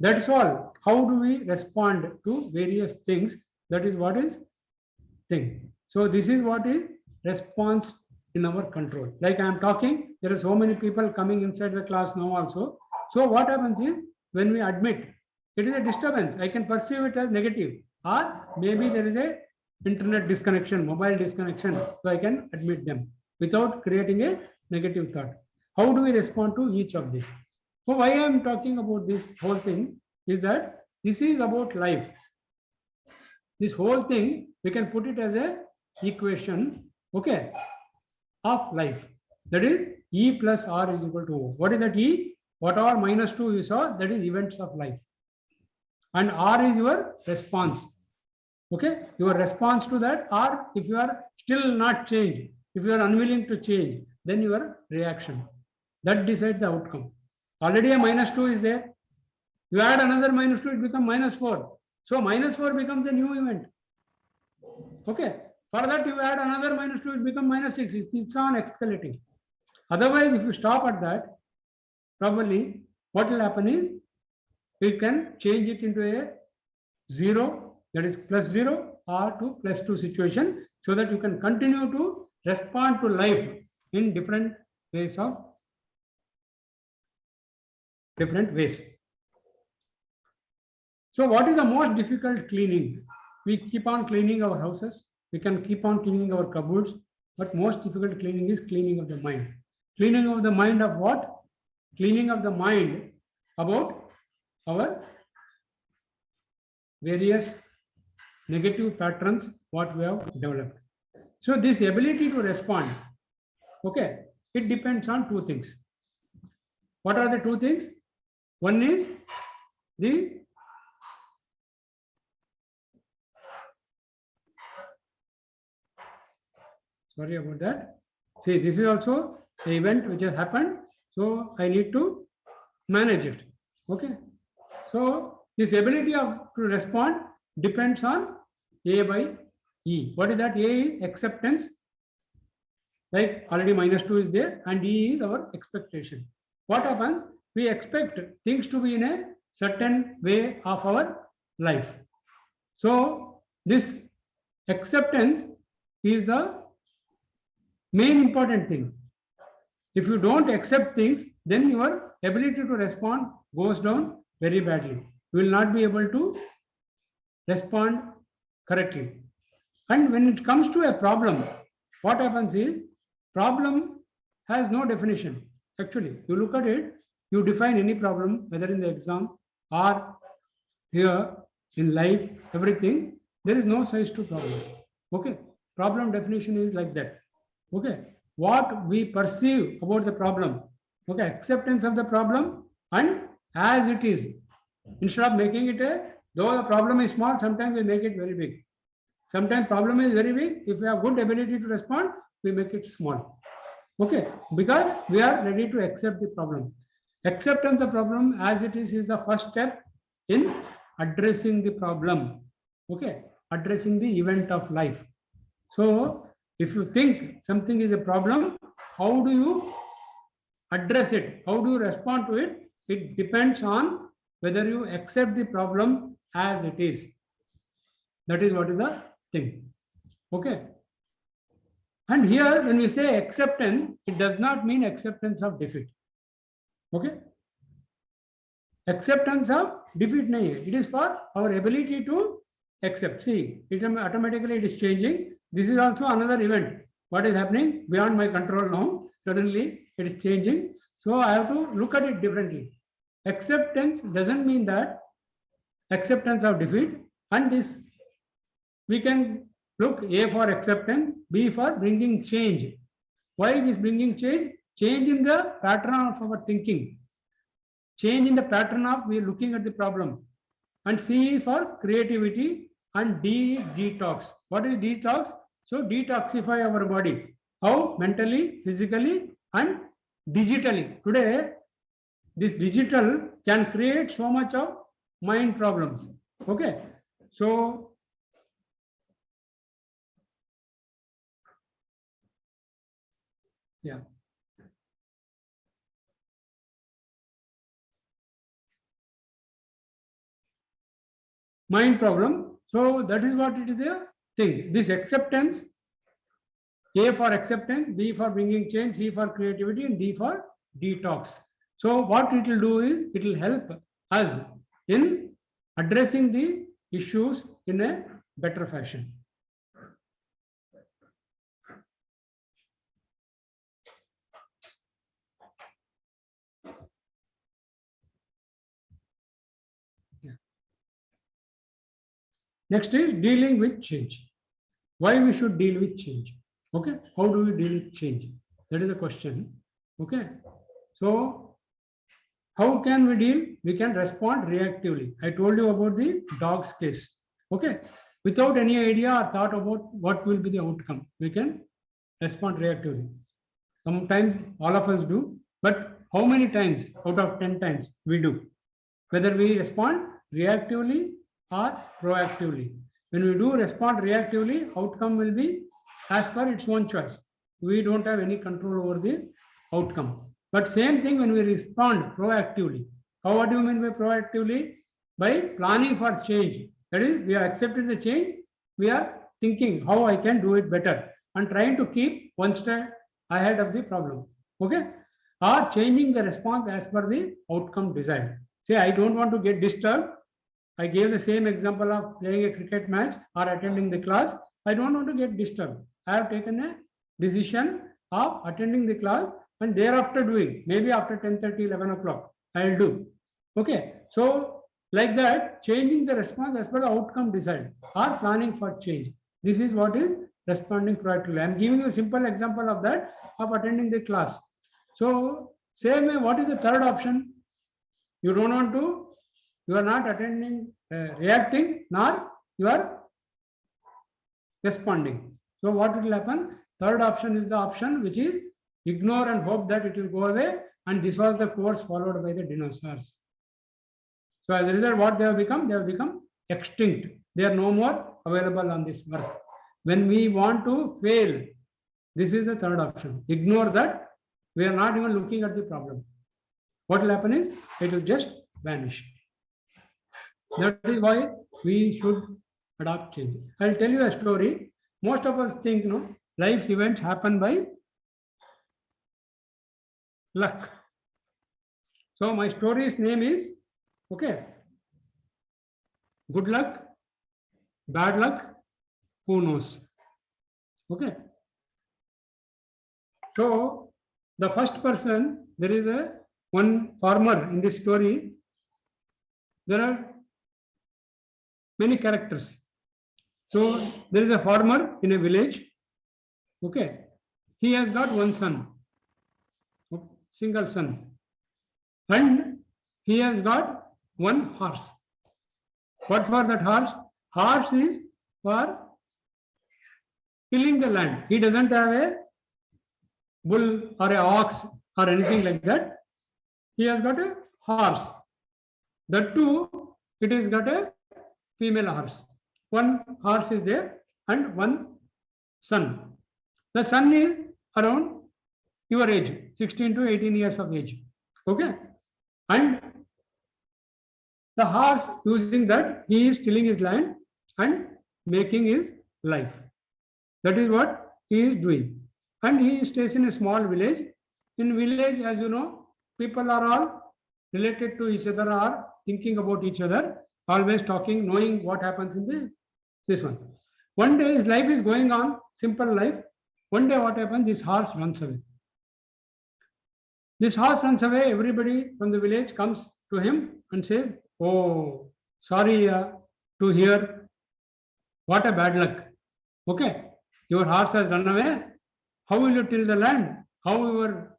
that's all. How do we respond to various things? That is what is thing. So this is what is response in our control. Like I am talking, there are so many people coming inside the class now also. So what happens is when we admit it is a disturbance, I can perceive it as negative, or maybe there is a internet disconnection, mobile disconnection, so I can admit them without creating a negative thought. How do we respond to each of these? So why I am talking about this whole thing is that this is about life. This whole thing, we can put it as a equation, okay, of life. That is E plus R is equal to O. What is that E? Whatever -2 you saw, that is events of life. And R is your response. Okay, your response to that, or if you are still not changed, if you are unwilling to change, then your reaction. That decides the outcome. Already a -2 is there. You add another -2, it becomes -4. So -4 becomes a new event. Okay. For that, you add another -2, it becomes -6. It's on escalating. Otherwise, if you stop at that, probably what will happen is we can change it into a 0, that is +0, or to +2 situation, so that you can continue to respond to life in different ways. So what is the most difficult cleaning? We keep on cleaning our houses. We can keep on cleaning our cupboards, but most difficult cleaning is cleaning of the mind. Cleaning of the mind of what? Cleaning of the mind about our various negative patterns what we have developed. So this ability to respond, okay, it depends on two things. What are the two things? One is the sorry about that. See, this is also the event which has happened. So I need to manage it. Okay. So this ability of to respond depends on A by E. What is that? A is acceptance. Like already -2 is there, and E is our expectation. What happens? We expect things to be in a certain way of our life. So this acceptance is the main important thing. If you don't accept things, then your ability to respond goes down very badly. You will not be able to respond correctly. And when it comes to a problem, what happens is problem has no definition. Actually, you look at it, you define any problem, whether in the exam or here in life, everything, there is no size to problem. Okay, problem definition is like that. Okay, what we perceive about the problem, okay, acceptance of the problem and as it is, instead of making it a, though the problem is small, sometimes we make it very big. Sometimes problem is very big. If we have good ability to respond, we make it small. Okay, because we are ready to accept the problem. Acceptance of the problem as it is the first step in addressing the problem. Okay, addressing the event of life. So if you think something is a problem, how do you address it? How do you respond to it? It depends on whether you accept the problem as it is. That is what is the thing. Okay. And here, when we say acceptance, it does not mean acceptance of defeat. Okay. Acceptance of defeat nahi hai. It is for our ability to accept. See, it automatically it is changing. This is also another event. What is happening beyond my control now? Suddenly it is changing. So I have to look at it differently. Acceptance doesn't mean that acceptance of defeat, and this we can look A for acceptance, B for bringing change. Why this bringing change? Change in the pattern of our thinking. Change in the pattern of we are looking at the problem. And C is for creativity, and D is detox. What is detox? So detoxify our body. How? Mentally, physically, and digitally. Today, this digital can create so much of mind problems. Okay. So yeah. Mind problem. So that is what it is the thing. This acceptance, A for acceptance, B for bringing change, C for creativity, and D for detox. So what it will do is it will help us in addressing the issues in a better fashion. Next is dealing with change. Why we should deal with change? Okay, how do we deal with change? That is the question. Okay, so how can we deal? We can respond reactively. I told you about the dog's case. Okay, without any idea or thought about what will be the outcome, we can respond reactively. Sometimes all of us do, but how many times out of 10 times we do? Whether we respond reactively or proactively. When we do respond reactively, outcome will be as per its own choice. We don't have any control over the outcome. But same thing when we respond proactively. What do you mean by proactively? By planning for change. That is, we are accepting the change. We are thinking how I can do it better and trying to keep one step ahead of the problem. Okay? Or changing the response as per the outcome desired. Say, I don't want to get disturbed. I gave the same example of playing a cricket match or attending the class. I don't want to get disturbed. I have taken a decision of attending the class and thereafter doing, maybe after 10:30, 11 o'clock, I'll do. Okay. So Like that, changing the response as per the outcome desired or planning for change. This is what is responding proactively. I am giving you a simple example of that, of attending the class. So, same way, what is the third option? You don't want to, you are not attending, reacting, nor you are responding. So, what will happen? Third option is the option which is ignore and hope that it will go away. And this was the course followed by the dinosaurs. So as a result, what they have become? They have become extinct. They are no more available on this earth. When we want to fail, this is the third option. Ignore that. We are not even looking at the problem. What will happen is, it will just vanish. That is why we should adopt change. I'll tell you a story. Most of us think, no, life's events happen by luck. So my story's name is, okay, good luck, bad luck, who knows? Okay. So the first person, there is one farmer in this story. There are many characters. So there is a farmer in a village. Okay. He has got one son, single son. And he has got one horse. What for that horse? Horse is for tilling the land. He doesn't have a bull or a ox or anything like that. He has got a horse. That too, it has got a female horse. One horse is there and one son. The son is around your age, 16 to 18 years of age. Okay. And the horse, using that, he is tilling his land and making his life. That is what he is doing. And he stays in a small village. In village, as you know, people are all related to each other, or thinking about each other, always talking, knowing what happens in this one. One day his life is going on, simple life. One day what happens? This horse runs away. This horse runs away, everybody from the village comes to him and says, oh, sorry to hear, what a bad luck. Okay, your horse has run away. How will you till the land? How your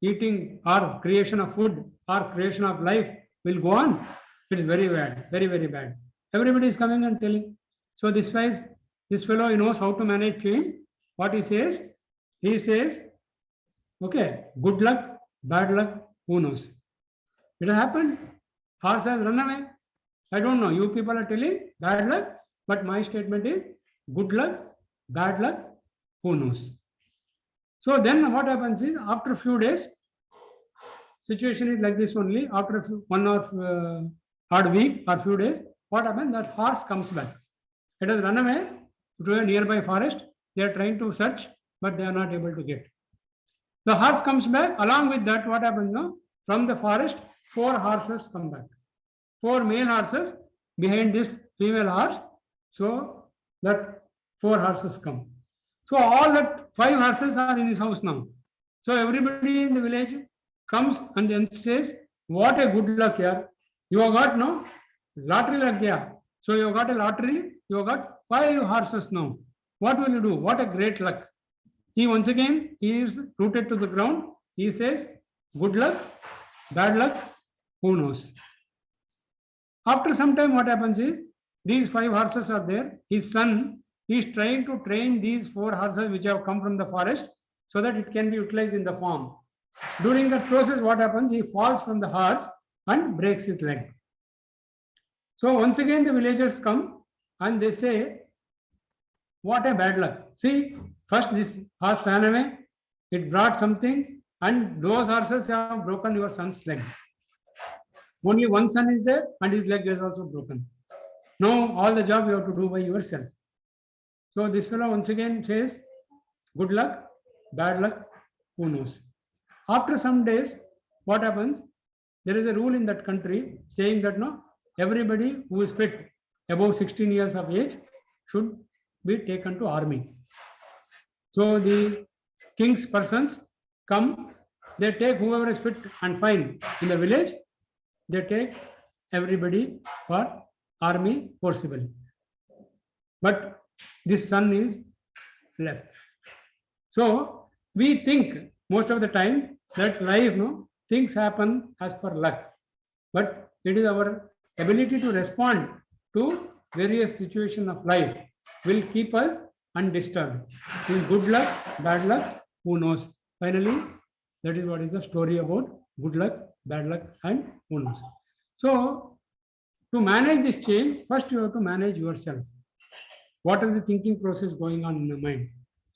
eating or creation of food or creation of life will go on? It's very bad, very, very bad. Everybody is coming and telling. So this fellow, he knows how to manage change. What he says, okay, good luck, bad luck, who knows? It has happened. Horse has run away. I don't know. You people are telling bad luck, but my statement is good luck, bad luck, who knows? So then what happens is, after a few days, situation is like this only. After one or odd week or few days, what happens? That horse comes back. It has run away to a nearby forest. They are trying to search, but they are not able to get. The horse comes back. Along with that, what happens now? From the forest, 4 horses come back. 4 male horses behind this female horse. So that 4 horses come. So all that 5 horses are in his house now. So everybody in the village comes and then says, what a good luck here. You have got no lottery luck there. So you have got a lottery. You have got 5 horses now. What will you do? What a great luck. He once again, he is rooted to the ground. He says, good luck, bad luck, who knows? After some time, what happens is, these 5 horses are there. His son is trying to train these 4 horses which have come from the forest so that it can be utilized in the farm. During that process, what happens? He falls from the horse and breaks his leg. So once again, the villagers come and they say, what a bad luck. See, first this horse ran away, it brought something, and those horses have broken your son's leg. Only one son is there and his leg is also broken. Now all the job you have to do by yourself. So this fellow once again says, good luck, bad luck, who knows? After some days, what happens? There is a rule in that country saying that no, everybody who is fit above 16 years of age should be taken to army. So the king's persons come, they take whoever is fit and fine in the village, they take everybody for army forcible. But this son is left. So we think most of the time that life, no, things happen as per luck. But it is our ability to respond to various situations of life will keep us undisturbed. Is good luck, bad luck, who knows? Finally, that is what is the story about good luck, bad luck, and who knows. So to manage this change, first you have to manage yourself. What is the thinking process going on in the mind?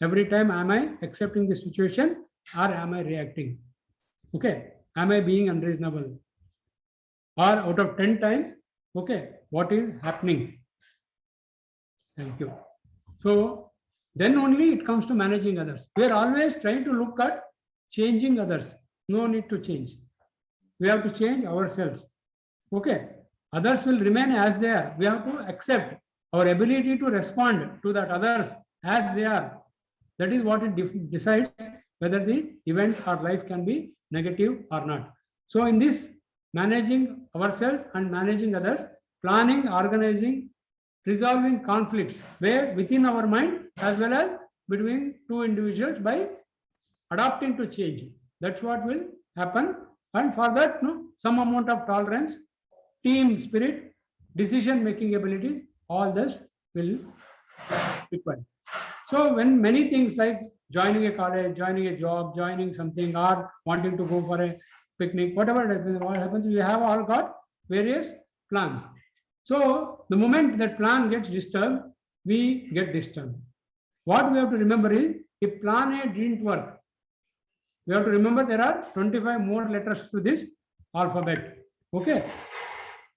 Every time, am I accepting the situation or am I reacting? Okay, am I being unreasonable? Or out of 10 times, okay, what is happening? Thank you. So then only it comes to managing others. We are always trying to look at changing others. No need to change. We have to change ourselves. Okay, others will remain as they are. We have to accept our ability to respond to that others as they are. That is what it decides whether the event or life can be negative or not. So in this managing ourselves and managing others, planning, organizing, resolving conflicts where within our mind as well as between two individuals by adapting to change. That's what will happen. And for that, no, some amount of tolerance, team spirit, decision-making abilities, all this will require. So when many things like joining a college, joining a job, joining something, or wanting to go for a picnic, whatever what happens, we have all got various plans. So the moment that plan gets disturbed, we get disturbed. What we have to remember is, if plan A didn't work, we have to remember there are 25 more letters to this alphabet. Okay.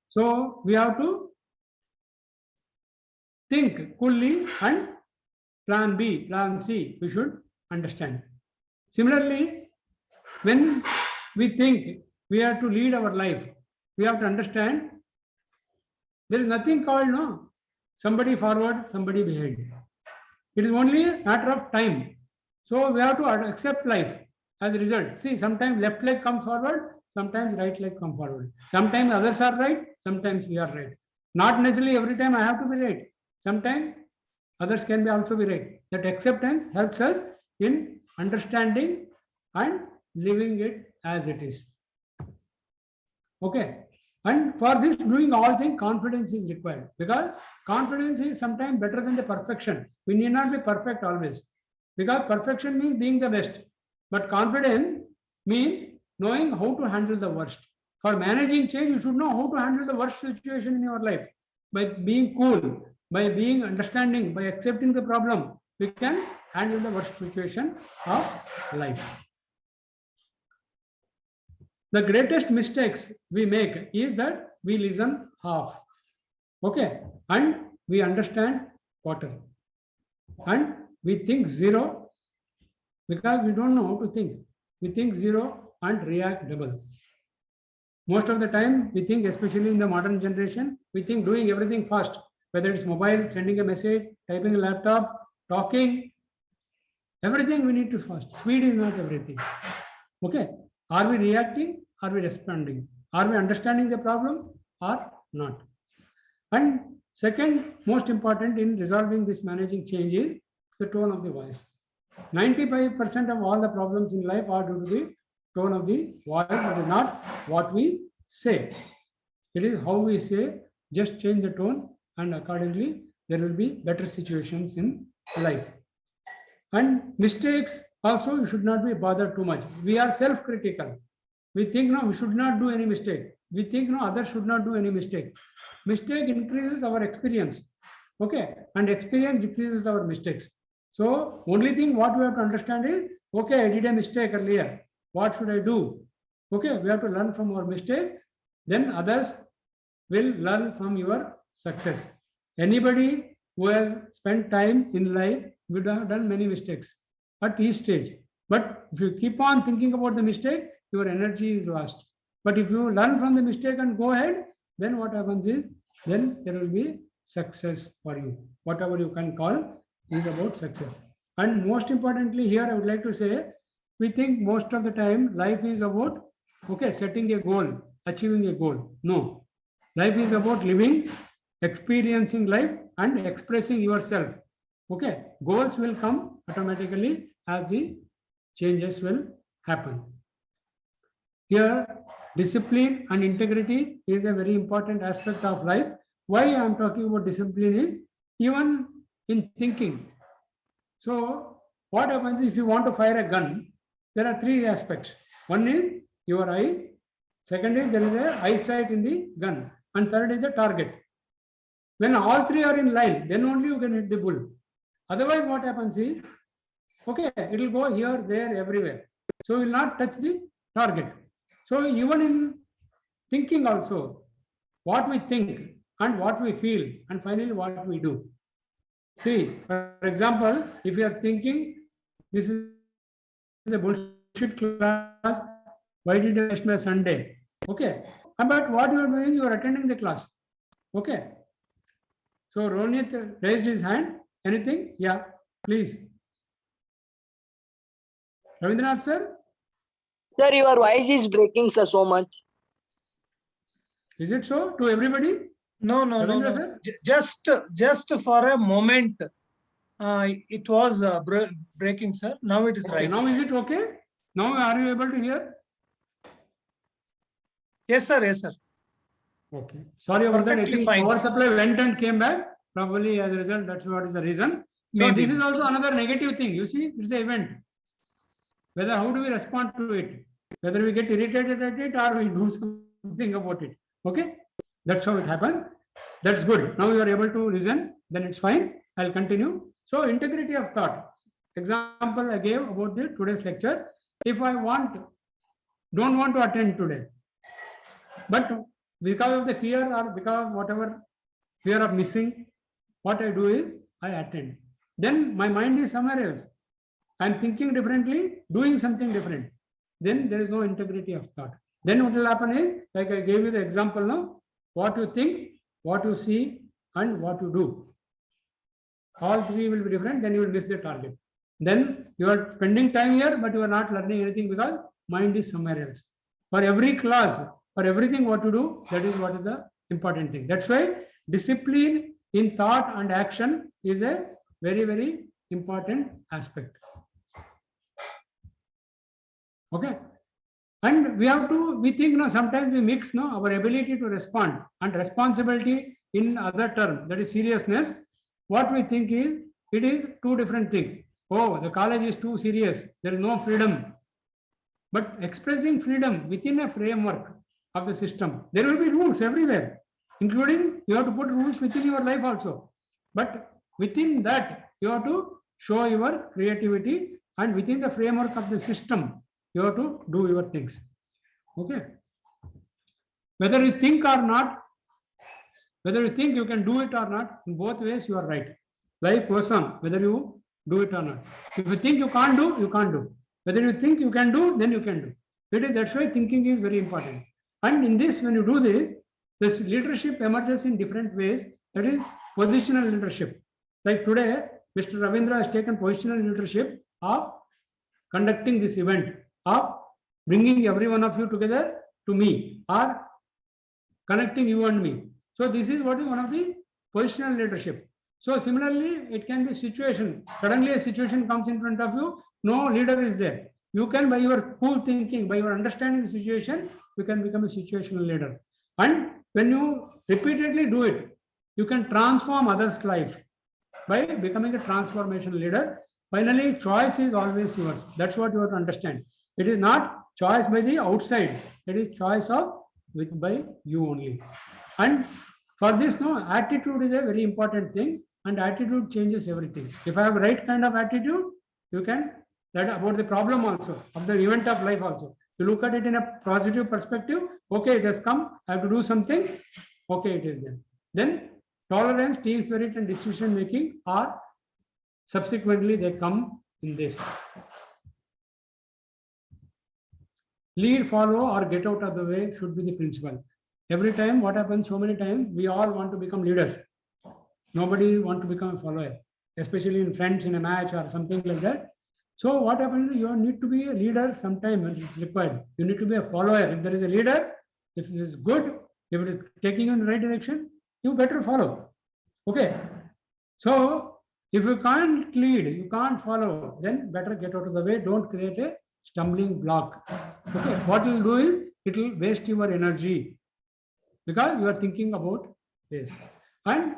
So we have to think coolly, and plan B, plan C, we should understand. Similarly, when we think we have to lead our life, we have to understand there is nothing called no somebody forward, somebody behind. It is only a matter of time. So we have to accept life as a result. See, sometimes left leg comes forward, sometimes right leg comes forward. Sometimes others are right, sometimes we are right. Not necessarily every time I have to be right. Sometimes others can be also be right. That acceptance helps us in understanding and living it as it is. Okay. And for this, doing all things, confidence is required, because confidence is sometimes better than the perfection. We need not be perfect always, because perfection means being the best. But confidence means knowing how to handle the worst. For managing change, you should know how to handle the worst situation in your life. By being cool, by being understanding, by accepting the problem, we can handle the worst situation of life. The greatest mistakes we make is that we listen half, okay, and we understand quarter, and we think zero because we don't know how to think. We think zero and react double. Most of the time, we think, especially in the modern generation, we think doing everything fast, whether it's mobile, sending a message, typing a laptop, talking, everything we need to fast. Speed is not everything. Okay. Are we reacting? Are we responding? Are we understanding the problem or not? And second, most important in resolving this managing change is the tone of the voice. 95% of all the problems in life are due to the tone of the voice. It is not what we say. It is how we say. Just change the tone, and accordingly, there will be better situations in life. And mistakes also, you should not be bothered too much. We are self-critical. We think, no, we should not do any mistake. We think, no, others should not do any mistake. Mistake increases our experience. Okay. And experience decreases our mistakes. So only thing what we have to understand is, okay, I did a mistake earlier. What should I do? Okay. We have to learn from our mistake. Then others will learn from your success. Anybody who has spent time in life would have done many mistakes at each stage. But if you keep on thinking about the mistake, your energy is lost. But if you learn from the mistake and go ahead, then what happens is, then there will be success for you. Whatever you can call is about success. And most importantly here, I would like to say, we think most of the time life is about, okay, setting a goal, achieving a goal. No. Life is about living, experiencing life and expressing yourself. Okay, goals will come automatically as the changes will happen. Here, discipline and integrity is a very important aspect of life. Why I am talking about discipline is even in thinking. So what happens if you want to fire a gun? There are three aspects. One is your eye. Second is there is a eyesight in the gun. And third is the target. When all three are in line, then only you can hit the bull. Otherwise, what happens is, okay, it will go here, there, everywhere. So you will not touch the target. So even in thinking also, what we think and what we feel and finally what we do. See, for example, if you are thinking, this is a bullshit class, why did you waste my Sunday? Okay, but what you are doing, you are attending the class. Okay. So Ronit raised his hand. Anything? Yeah, please. Ravindranath sir? Sir, your voice is breaking, sir, so much. Is it so to everybody? No, no, no, Ravindra, no. sir? Just for a moment, it was breaking, sir. Now it is Okay, right. now is it okay? Now are you able to hear? Yes, sir. Yes, sir. Okay. Sorry about that. I Perfectly think fine. power supply went and came back. Probably as a result, that's what is the reason. So Maybe. this is also another negative thing. You see, it's an event. Whether how do we respond to it? Whether we get irritated at it or we do something about it. Okay? That's how it happened. That's good. Now you are able to listen, then it's fine. I'll continue. So integrity of thought. Example I gave about the today's lecture. If I don't want to attend today, but because of the fear or because of whatever fear of missing, what I do is I attend. Then my mind is somewhere else. I'm thinking differently, doing something different. Then there is no integrity of thought. Then what will happen is, like I gave you the example now, what you think, what you see, and what you do. All three will be different, then you will miss the target. Then you are spending time here, but you are not learning anything because mind is somewhere else. For every class, for everything what you do, that is what is the important thing. That's why discipline in thought and action is a very, very important aspect. Okay. And we think sometimes we mix our ability to respond and responsibility in other term, that is seriousness. What we think is, it is two different things. Oh, the college is too serious. There is no freedom. But expressing freedom within a framework of the system, there will be rules everywhere, including you have to put rules within your life also. But within that, you have to show your creativity, and within the framework of the system, you have to do your things. Okay. Whether you think or not, whether you think you can do it or not, in both ways you are right. Life goes on, whether you do it or not. If you think you can't do, you can't do. Whether you think you can do, then you can do. That's why thinking is very important. And in this, when you do this leadership emerges in different ways. That is positional leadership. Like today, Mr. Ravindra has taken positional leadership of conducting this event, of bringing every one of you together to me, or connecting you and me. So this is what is one of the positional leadership. So similarly, it can be situation. Suddenly a situation comes in front of you, no leader is there. You can, by your cool thinking, by your understanding the situation, you can become a situational leader. And when you repeatedly do it, you can transform others' life by becoming a transformation leader. Finally, choice is always yours. That's what you have to understand. It is not choice by the outside. It is choice by you only. And for this, attitude is a very important thing, and attitude changes everything. If I have the right kind of attitude, you can, that about the problem also, of the event of life also. You look at it in a positive perspective. Okay, it has come. I have to do something. Okay, it is there. Then tolerance, team spirit, and decision making are subsequently they come in this. Lead, follow, or get out of the way should be the principle. Every time, what happens so many times, we all want to become leaders. Nobody want to become a follower, especially in friends in a match or something like that. So what happens, you need to be a leader sometime when it's required. You need to be a follower. If there is a leader, if it is good, If it is taking you in the right direction, you better follow. Okay. So if you can't lead, you can't follow, then better get out of the way. Don't create a stumbling block. Okay. What it will do is it will waste your energy because you are thinking about this. And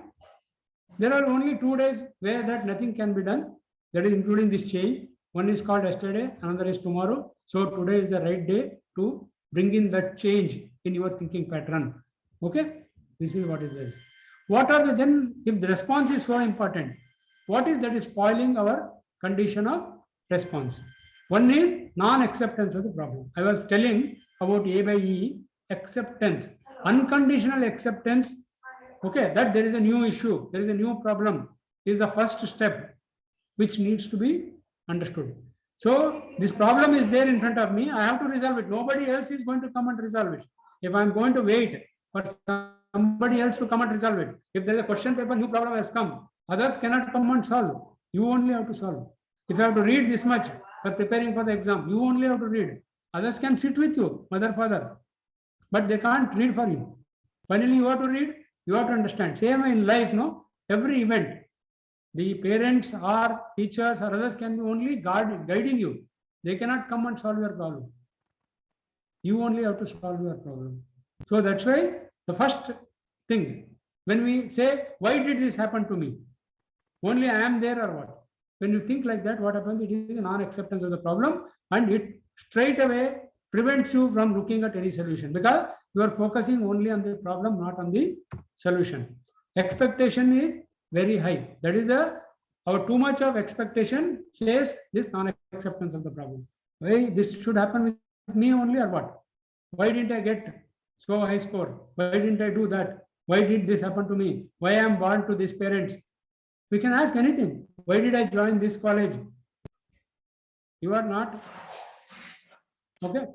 there are only 2 days where that nothing can be done. That is including this change. One is called yesterday, another is tomorrow. So today is the right day to bring in that change in your thinking pattern. Okay, this is what is this. What are the then, if the response is so important, what is that is spoiling our condition of response? One is non-acceptance of the problem. I was telling about A by E, acceptance, unconditional acceptance. Okay, that there is a new issue, there is a new problem, is the first step which needs to be understood. So this problem is there in front of me. I have to resolve it. Nobody else is going to come and resolve it. If I'm going to wait for somebody else to come and resolve it, if there is a question paper, new problem has come, others cannot come and solve. You only have to solve. If you have to read this much for preparing for the exam, you only have to read. Others can sit with you, mother, father, but they can't read for you. Finally, you have to read, you have to understand. Same in life, no? Every event, the parents or teachers or others can be only guiding you. They cannot come and solve your problem. You only have to solve your problem. So that's why the first thing, when we say, why did this happen to me? Only I am there or what? When you think like that, what happens? It is a non-acceptance of the problem, and it straight away prevents you from looking at any solution because you are focusing only on the problem, not on the solution. Expectation is very high. That is our too much of expectation says this non-acceptance of the problem. Why this should happen with me only or what? Why didn't I get so high score? Why didn't I do that? Why did this happen to me? Why I am born to these parents? We can ask anything. Why did I join this college? You are not. Okay.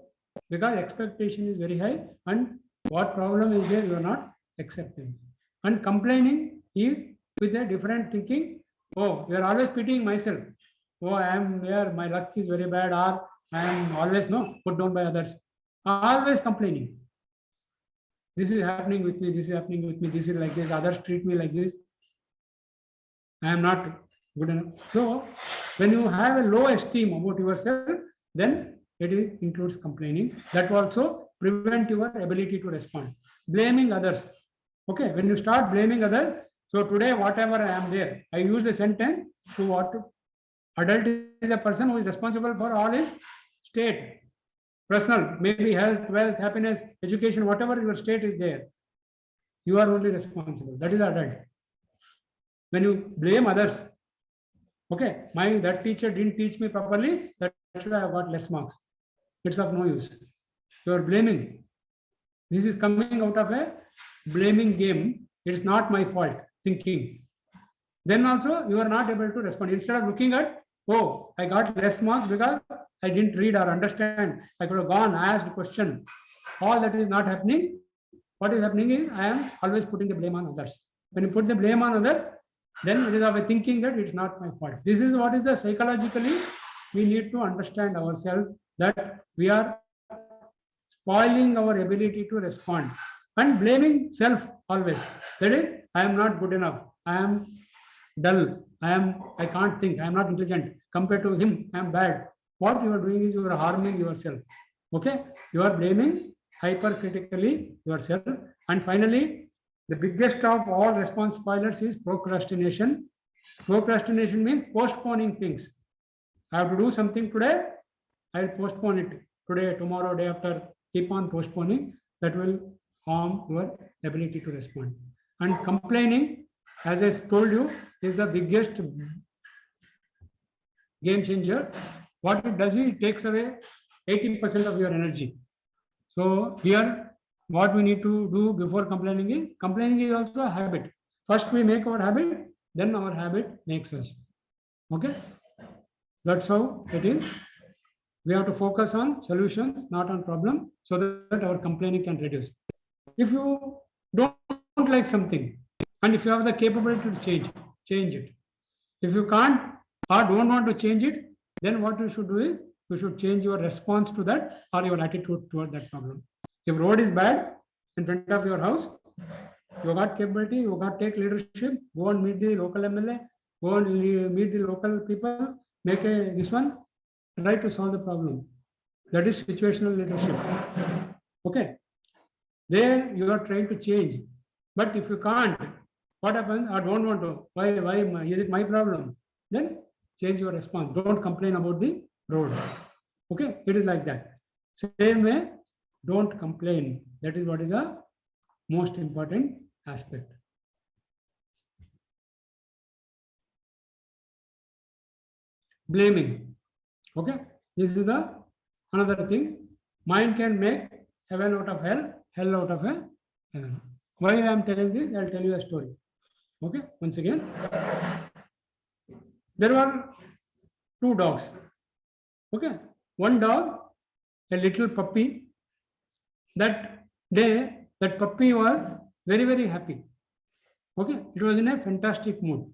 Because expectation is very high, and what problem is there, you are not accepting. And complaining is with a different thinking. Oh, you are always pitying myself. Oh, I am here, my luck is very bad, or I am always put down by others. Always complaining. This is happening with me, this is happening with me, this is like this, others treat me like this. I am not good enough. So when you have a low esteem about yourself, then it includes complaining. That also prevent your ability to respond. Blaming others. Okay, when you start blaming others, so today whatever I am there, I use the sentence to what? Adult is a person who is responsible for all his state. Personal, maybe health, wealth, happiness, education, whatever your state is there. You are only responsible. That is adult. When you blame others, okay, that teacher didn't teach me properly, that's why I got less marks. It's of no use. You are blaming. This is coming out of a blaming game. It's not my fault, thinking. Then also you are not able to respond. Instead of looking at, oh, I got less marks because I didn't read or understand. I could have gone, asked a question. All that is not happening. What is happening is I am always putting the blame on others. When you put the blame on others, then it is of a thinking that it's not my fault. This is what is the psychologically we need to understand ourselves, that we are spoiling our ability to respond and blaming self always. That is, I am not good enough. I am dull. I can't think. I am not intelligent. Compared to him, I am bad. What you are doing is you are harming yourself. Okay? You are blaming hypercritically yourself. And finally, the biggest of all response spoilers is procrastination. Procrastination means postponing things. I have to do something today, I will postpone it today, tomorrow, day after. Keep on postponing. That will harm your ability to respond. And complaining, as I told you, is the biggest game changer. What it does is it takes away 80% of your energy. So here, what we need to do before complaining is also a habit. First we make our habit, then our habit makes us. Okay? That's how it is. We have to focus on solutions, not on problem, so that our complaining can reduce. If you don't like something, and if you have the capability to change it. If you can't or don't want to change it, then what you should do is you should change your response to that or your attitude toward that problem. If road is bad, in front of your house. You got capability, you got take leadership, go and meet the local MLA, go and meet the local people, make this one, try to solve the problem. That is situational leadership. Okay. There you are trying to change. But if you can't, what happens? I don't want to. Why is it my problem? Then change your response. Don't complain about the road. Okay, it is like that. Same way, don't complain. That is what is the most important aspect. Blaming. Okay, this is the another thing. Mind can make heaven out of hell, hell out of heaven. Why I am telling this? I'll tell you a story. Okay, once again, there were 2 dogs. Okay, one dog, a little puppy. That day, that puppy was very, very happy. Okay, it was in a fantastic mood.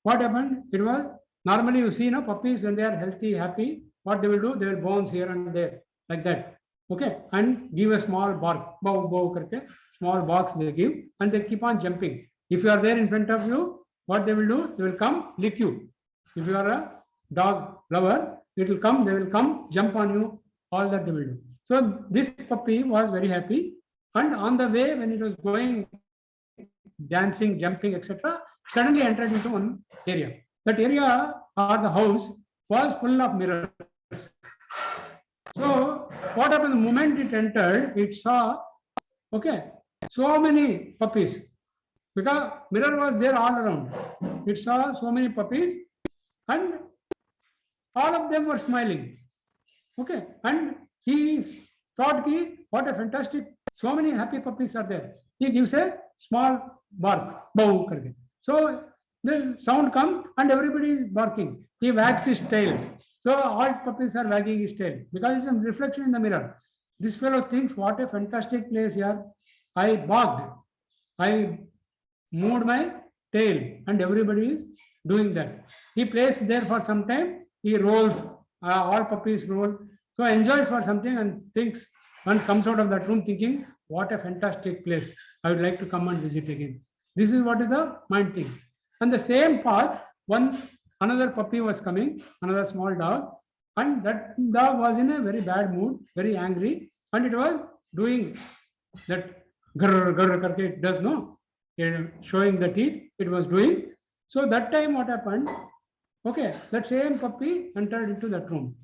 What happened? It was normally you see, puppies when they are healthy, happy, what they will do? They will bounce here and there like that. Okay, and give a small bark, bow, bow, karke, small barks they give, and they keep on jumping. If you are there in front of you, what they will do? They will come lick you. If you are a dog lover, it will come, they will come, jump on you, all that they will do. So this puppy was very happy, and on the way when it was going, dancing, jumping, etc., suddenly entered into one area. That area or the house was full of mirrors. So what happened the moment it entered, it saw, okay, so many puppies, because mirror was there all around. It saw so many puppies and all of them were smiling. Okay, and he thought, what a fantastic, so many happy puppies are there. He gives a small bark, bow. So the sound comes and everybody is barking. He wags his tail. So all puppies are wagging his tail because it's a reflection in the mirror. This fellow thinks, what a fantastic place here. I barked. I moved my tail and everybody is doing that. He plays there for some time. He rolls, all puppies roll. So enjoys for something and thinks and comes out of that room thinking, what a fantastic place. I would like to come and visit again. This is what is the mind thing. And the same path, another puppy was coming, another small dog, and that dog was in a very bad mood, very angry, and it was doing that grrr, grrr, karke, it does no, showing the teeth, it was doing. So that time what happened? Okay, that same puppy entered into that room.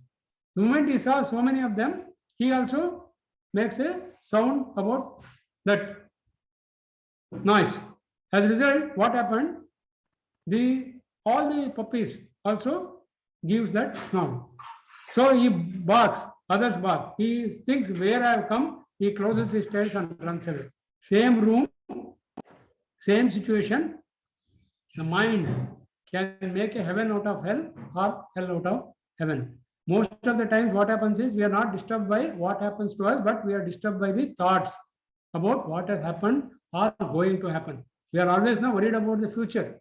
The moment he saw so many of them, he also makes a sound about that noise. As a result, what happened? All the puppies also gives that sound. So he barks, others bark. He thinks where I have come, he closes his tail and runs away. Same room, same situation. The mind can make a heaven out of hell or hell out of heaven. Most of the times what happens is we are not disturbed by what happens to us, but we are disturbed by the thoughts about what has happened or going to happen. We are always now worried about the future.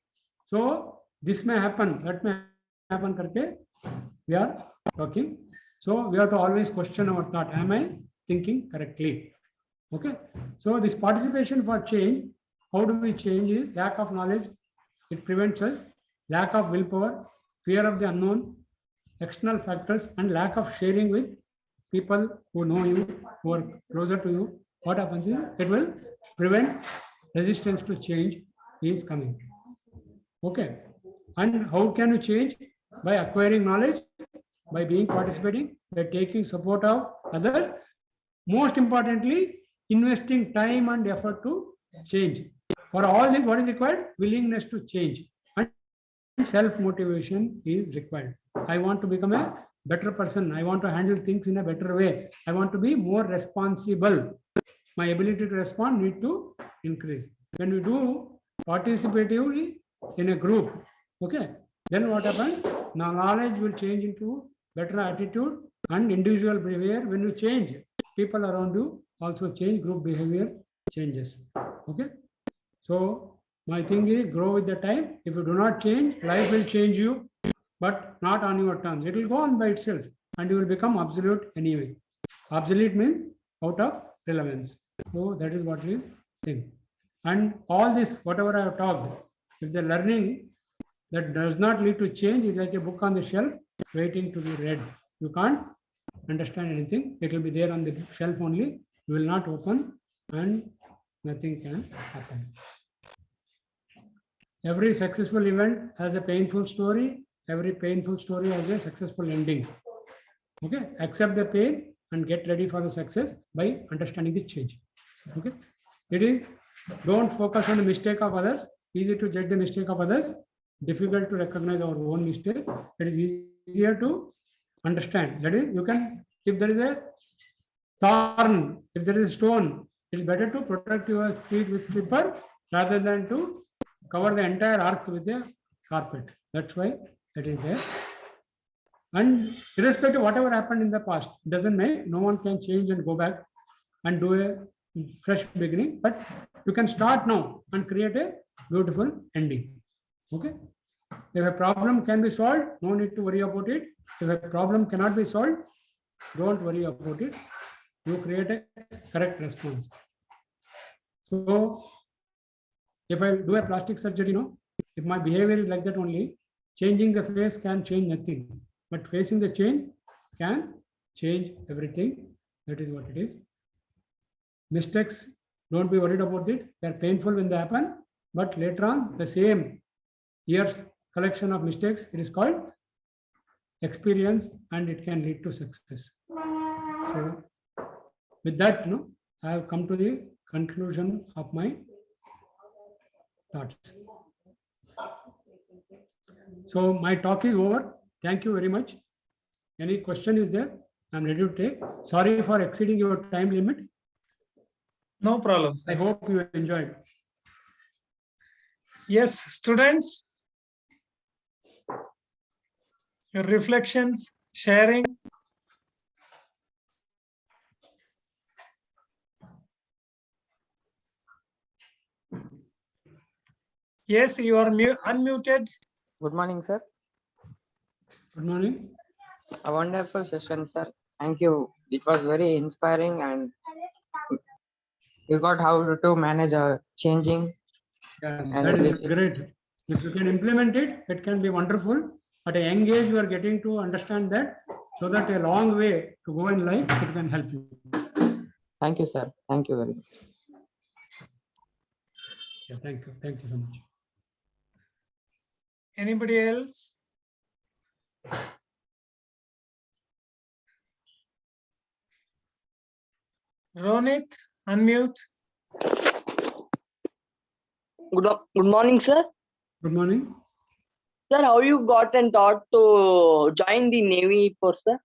So this may happen, that may happen, karke, we are talking. So we have to always question our thought. Am I thinking correctly? Okay. So this participation for change, how do we change is lack of knowledge. It prevents us, lack of willpower, fear of the unknown, external factors, and lack of sharing with people who know you, who are closer to you. What happens is it will prevent resistance to change is coming. Okay. And how can you change? By acquiring knowledge, by being participating, by taking support of others. Most importantly, investing time and effort to change. For all this, what is required? Willingness to change. And self-motivation is required. I want to become a better person. I want to handle things in a better way. I want to be more responsible. My ability to respond need to increase. When we do participatively in a group, okay, then what happens? Now knowledge will change into better attitude and individual behavior. When you change, people around you also change, group behavior changes. Okay. So my thing is grow with the time. If you do not change, life will change you, but not on your terms. It will go on by itself and you will become obsolete anyway. Obsolete means out of relevance. So that is what is thing. And all this, whatever I have talked, if the learning that does not lead to change is like a book on the shelf waiting to be read. You can't understand anything. It will be there on the shelf only. You will not open and nothing can happen. Every successful event has a painful story. Every painful story has a successful ending. Okay, accept the pain and get ready for the success by understanding the change. Okay, it is, don't focus on the mistake of others. Easy to judge the mistake of others, difficult to recognize our own mistake. It is easier to understand. That is, you can, if there is a thorn, if there is a stone, it is better to protect your feet with slipper rather than to cover the entire earth with a carpet. That's why it is there. And irrespective of whatever happened in the past, doesn't make, no one can change and go back and do a fresh beginning, but you can start now and create a beautiful ending. Okay. If a problem can be solved, no need to worry about it. If a problem cannot be solved, don't worry about it. You create a correct response. So if I do a plastic surgery, if my behavior is like that only, changing the face can change nothing, but facing the change can change everything. That is what it is. Mistakes, don't be worried about it. They are painful when they happen, but later on, the same years collection of mistakes, it is called experience, and it can lead to success. So with that, I have come to the conclusion of my thoughts. So my talk is over. Thank you very much. Any question is there? I'm ready to take. Sorry for exceeding your time limit. No problem, I sir. hope you enjoyed. Yes, students. Your reflections, sharing. Yes, you are unmuted. Good morning, sir. Good morning. A wonderful session, sir. Thank you. It was very inspiring, and we got how to manage our changing. Yeah, And that is everything. great. If you can implement it, it can be wonderful. At a young age, you are getting to understand that, so that a long way to go in life, it can help you. Thank you, sir. Thank you very much. Yeah, thank you. Thank you so much. Anybody else? Ronit, unmute. Good morning, sir. Good morning. Sir, how you got and taught to join the Navy Force, sir?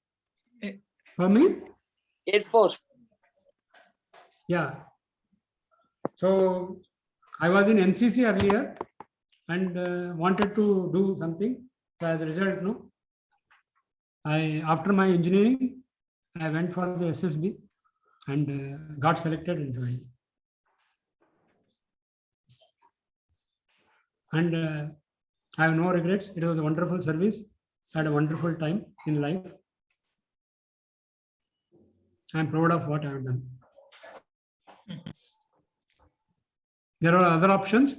For me, Air Force. yeah. So I was in NCC earlier and wanted to do something. So as a result, after my engineering, I went for the SSB and got selected and joined. And I have no regrets. It was a wonderful service. I had a wonderful time in life. I am proud of what I have done. There are other options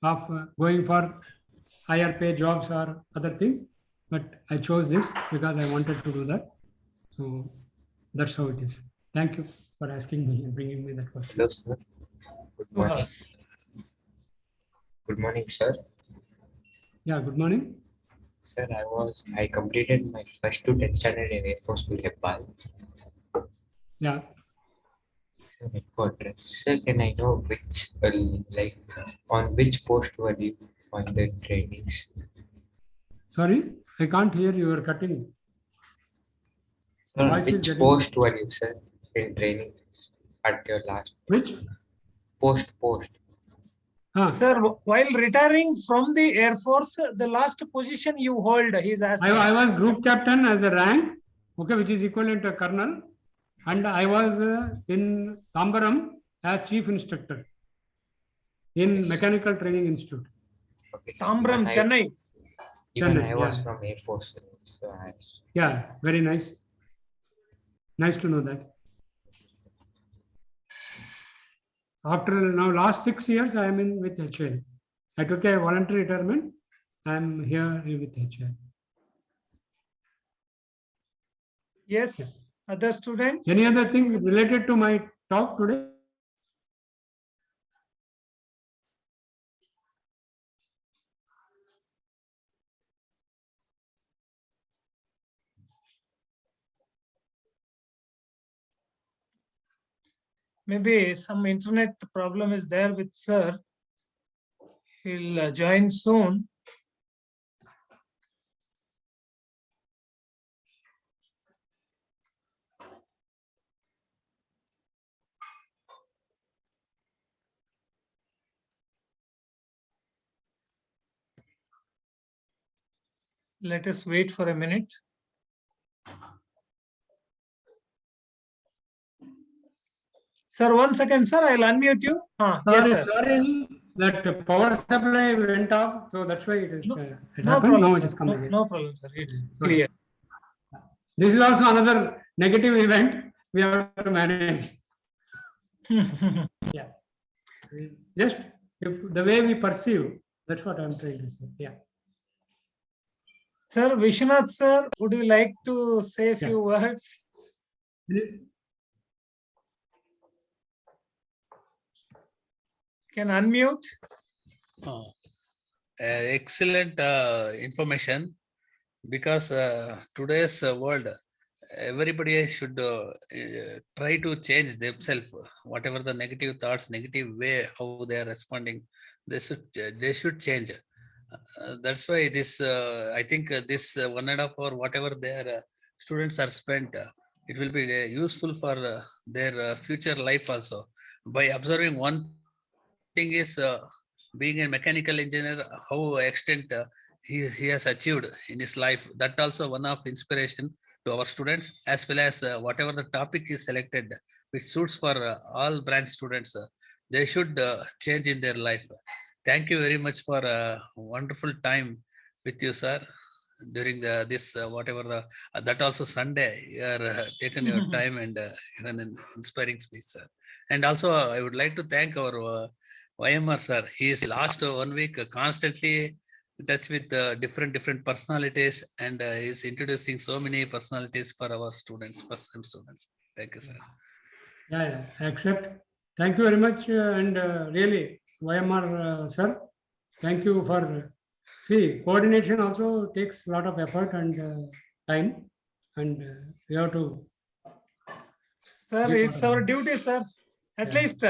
of going for higher pay jobs or other things, but I chose this because I wanted to do that. So that's how it is. Thank you for asking me and bringing me that question. Hello, sir. Good morning. Yes. Good morning, sir. Yeah, good morning. Sir, I completed my first to 10th standard in Air Force School, Nepal. Yeah. Sir, headquarters. Sir, can I know which, on which post were you on the trainings? Sorry, I can't hear you. You are cutting. Sir, on Voice is which getting- post were you, sir, in training at your last Which? post? Sir, while retiring from the Air Force, the last position you hold, he's asking. I was group captain as a rank, okay, which is equivalent to a colonel, and I was in Tambaram as chief instructor in Yes. Mechanical Training Institute. Okay, sir. Tambram, Even Chennai. Even Chennai, I was yeah. from Air Force, sir. So Yeah, very nice. Nice to know that. after now last 6 years, I am in with HL. I took a voluntary retirement. I am here with HL. Yes, other students? Any other thing related to my talk today? Maybe some internet problem is there with sir. He'll join soon. Let us wait for a minute. Sir, 1 second, sir. I'll unmute you. Yes, sir. Sorry, that power supply went off, so that's why it is. No- It No happened. problem. Now it is sir. coming. No, again. no problem, sir. It's Sorry. clear. This is also another negative event we have to manage. Yeah. Just the way we perceive. That's what I'm trying to say. Yeah. Sir, Vishwanath sir, would you like to say a few words? Can unmute. Excellent information, because today's world, everybody should try to change themselves. Whatever the negative thoughts, negative way how they are responding, they should change. That's why this I think this 1.5 hour whatever their students are spent, it will be useful for their future life also. By observing one thing is being a mechanical engineer, how extent he has achieved in his life. That also one of inspiration to our students, as well as whatever the topic is selected, which suits for all branch students. They should change in their life. Thank you very much for a wonderful time with you, sir. During this whatever the that also Sunday, you are taken your time and even an inspiring speech, sir. And also I would like to thank our YMR sir. He is last 1 week constantly in touch with different personalities, and he is introducing so many personalities for our students, first time students. Thank you, sir. Yeah, I accept. Thank you very much, and really, YMR sir, thank you for. See, coordination also takes a lot of effort and time, and we have to. Sir, Be it's part of our it. duty, sir. At Yeah. least,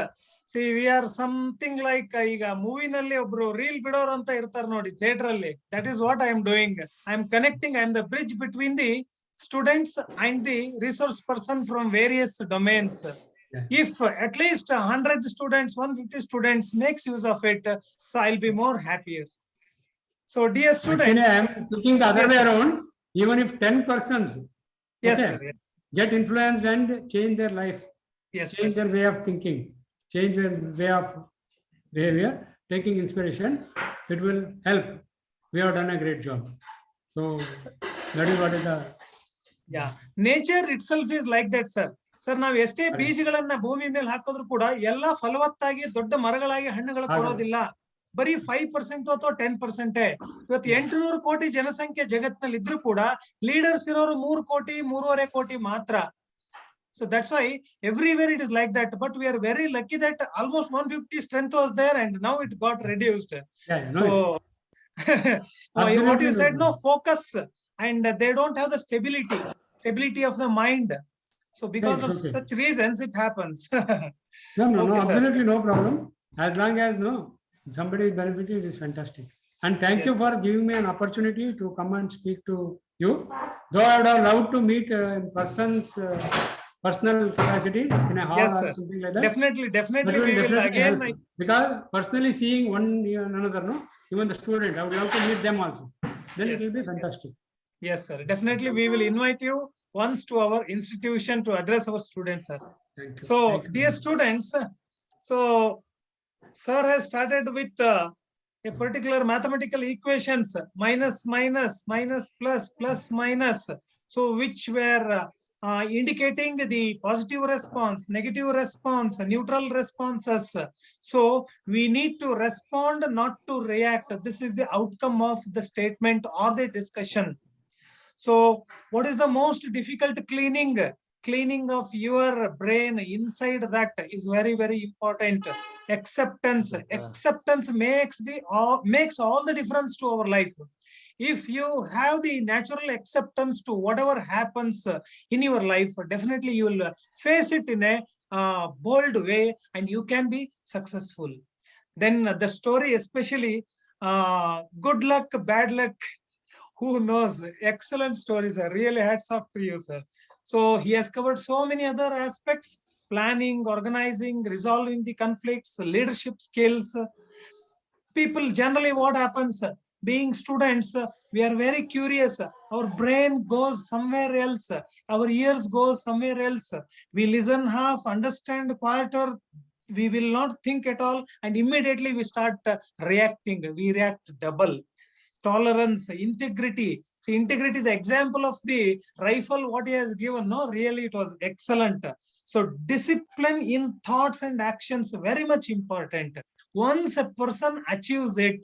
see, we are something like ಈಗ ಮೂವಿನಲ್ಲಿ ಒಬ್ರು reel ಬಿಡೋರ್ ಅಂತ ಇರ್ತಾರೆ ನೋಡಿ theatre ಅಲ್ಲಿ. That is what I am doing. I am connecting. I am the bridge between the students and the resource person from various domains. Yeah. If at least 100 students, 150 students makes use of it, so I'll be more happier. So dear Actually, students, I am thinking the other Yes, way sir. around. Even if 10 persons yes, okay, sir. Yes, get influenced and change their life, yes, change sir. their way of thinking, change their way of behavior, taking inspiration, it will help. We have done a great job. So that is what is the. Yeah, nature itself is like that, sir. Sir ನಾವ್ ಎಷ್ಟೇ ಬೀಜಗಳನ್ನ ಭೂಮಿ ಮೇಲೆ ಹಾಕಿದ್ರು ಕೂಡ ಎಲ್ಲಾ ಫಲವತ್ತಾಗಿ ದೊಡ್ಡ ಮರಗಳಾಗಿ ಹಣ್ಣುಗಳು ಕೊಡೋದಿಲ್ಲ. ಬರೀ 5% ಅಥವಾ 10%. ಇವತ್ತು 800 ಕೋಟಿ ಜನಸಂಖ್ಯೆ ಜಗತ್ತಿನಲ್ಲಿ ಇದ್ರೂ ಕೂಡ ಲೀಡರ್ಸ್ ಇರೋರು 3 ಕೋಟಿ 3.5 ಕೋಟಿ ಮಾತ್ರ. So that's why everywhere it is like that. But we are very lucky that almost 150 strength was there and now it got reduced. Yeah, no So what you Absolutely said, no. no focus, and they don't have the stability of the mind. So because Right, of okay. such reasons, it happens. No, Okay, sir. absolutely no problem. As long as somebody is benefiting, it is fantastic. And thank you Yes, for giving me an opportunity to come and speak to you. Though I would have loved to meet in person's personal capacity in a hall Yes, or sir. something like that. Definitely, That definitely, will we will definitely again. help. Because personally seeing one another, even the student, I would love to meet them also. Then Yes, it will be yes. fantastic. Yes, sir. Definitely, we will invite you once to our institution to address our students, sir. Thank you. So, Thank you. dear students, so sir has started with a particular mathematical equations, minus, minus, minus, plus, plus, minus. So, which were indicating the positive response, negative response, neutral responses. So we need to respond, not to react. This is the outcome of the statement or the discussion. So what is the most difficult cleaning? Cleaning of your brain inside that is very, very important. Acceptance. Acceptance makes all the difference to our life. If you have the natural acceptance to whatever happens in your life, definitely you will face it in a bold way and you can be successful. Then the story, especially good luck, bad luck, who knows? Excellent stories, sir. Really hats off to you, sir. So he has covered so many other aspects: planning, organizing, resolving the conflicts, leadership skills. People generally, what happens? Being students, we are very curious. Our brain goes somewhere else. Our ears go somewhere else. We listen half, understand quarter. We will not think at all, and immediately we start reacting. We react double. Tolerance, integrity. See, integrity, the example of the rifle, what he has given, no, really it was excellent. So discipline in thoughts and actions, very much important. Once a person achieves it,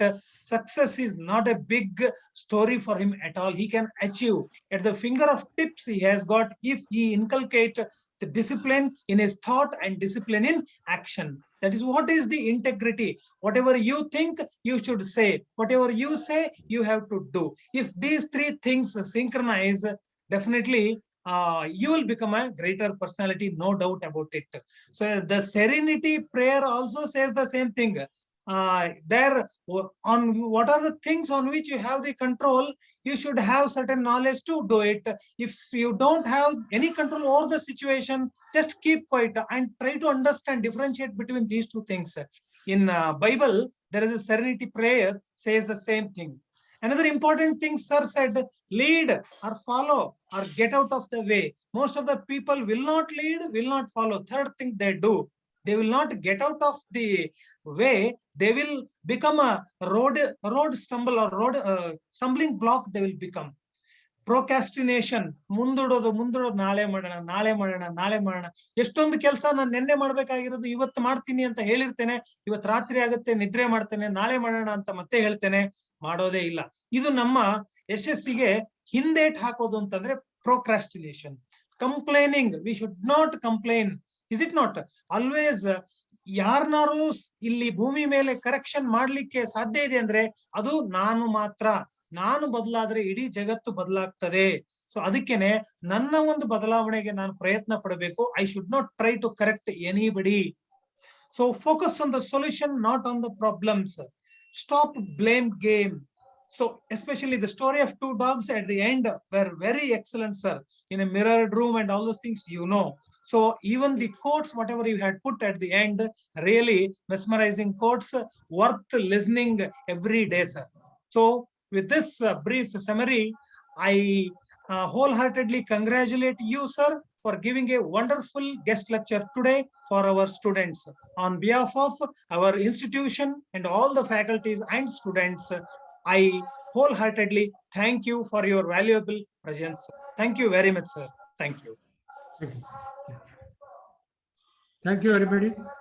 success is not a big story for him at all. He can achieve at the finger of tips he has got if he inculcate the discipline in his thought and discipline in action. That is what is the integrity. Whatever you think, you should say. Whatever you say, you have to do. If these three things synchronize, definitely you will become a greater personality, no doubt about it. So the serenity prayer also says the same thing. There, on what are the things on which you have the control, you should have certain knowledge to do it. If you don't have any control over the situation, just keep quiet and try to understand, differentiate between these two things. In Bible, there is a serenity prayer, says the same thing. Another important thing, sir said, lead or follow or get out of the way. Most of the people will not lead, will not follow. Third thing they do, they will not get out of the way. They will become a road stumble or road stumbling block. They will become. Procrastination, ಮುಂದೂಡೋದು ನಾಳೆ ಮಾಡೋಣ. ಎಷ್ಟೊಂದು ಕೆಲಸ ನಾನು ನಿನ್ನೆ ಮಾಡ್ಬೇಕಾಗಿರೋದು ಇವತ್ತು ಮಾಡ್ತೀನಿ ಅಂತ ಹೇಳಿರ್ತೇನೆ, ಇವತ್ತು ರಾತ್ರಿ ಆಗುತ್ತೆ ನಿದ್ರೆ ಮಾಡ್ತೇನೆ, ನಾಳೆ ಮಾಡೋಣ ಅಂತ ಮತ್ತೆ ಹೇಳ್ತೇನೆ, ಮಾಡೋದೇ ಇಲ್ಲ. ಇದು ನಮ್ಮ ಯಶಸ್ಸಿಗೆ ಹಿಂದೇಟ್ ಹಾಕೋದು ಅಂತಂದ್ರೆ procrastination. Complaining, we should not complain. Is it not? Always ಯಾರನ್ನಾರು ಇಲ್ಲಿ ಭೂಮಿ ಮೇಲೆ ಕರೆಕ್ಷನ್ ಮಾಡ್ಲಿಕ್ಕೆ ಸಾಧ್ಯ ಇದೆ ಅಂದ್ರೆ ಅದು ನಾನು ಮಾತ್ರ. ನಾನು ಬದಲಾದ್ರೆ ಇಡೀ ಜಗತ್ತು ಬದಲಾಗ್ತದೆ. ಸೊ ಅದಕ್ಕೇನೆ ನನ್ನ ಒಂದು ಬದಲಾವಣೆಗೆ ನಾನು ಪ್ರಯತ್ನ ಪಡಬೇಕು. I should not try to correct anybody. So focus on the solution, not on the problems. Stop blame game. So especially the story of two dogs at the end were very excellent, sir. In a mirrored room and all those things, you know. So even the quotes, whatever you had put at the end, really mesmerizing quotes, worth listening every day, sir. So with this brief summary, I wholeheartedly congratulate you, sir, for giving a wonderful guest lecture today for our students. On behalf of our institution and all the faculties and students, I wholeheartedly thank you for your valuable presence. Thank you very much, sir. Thank you. Thank you, everybody.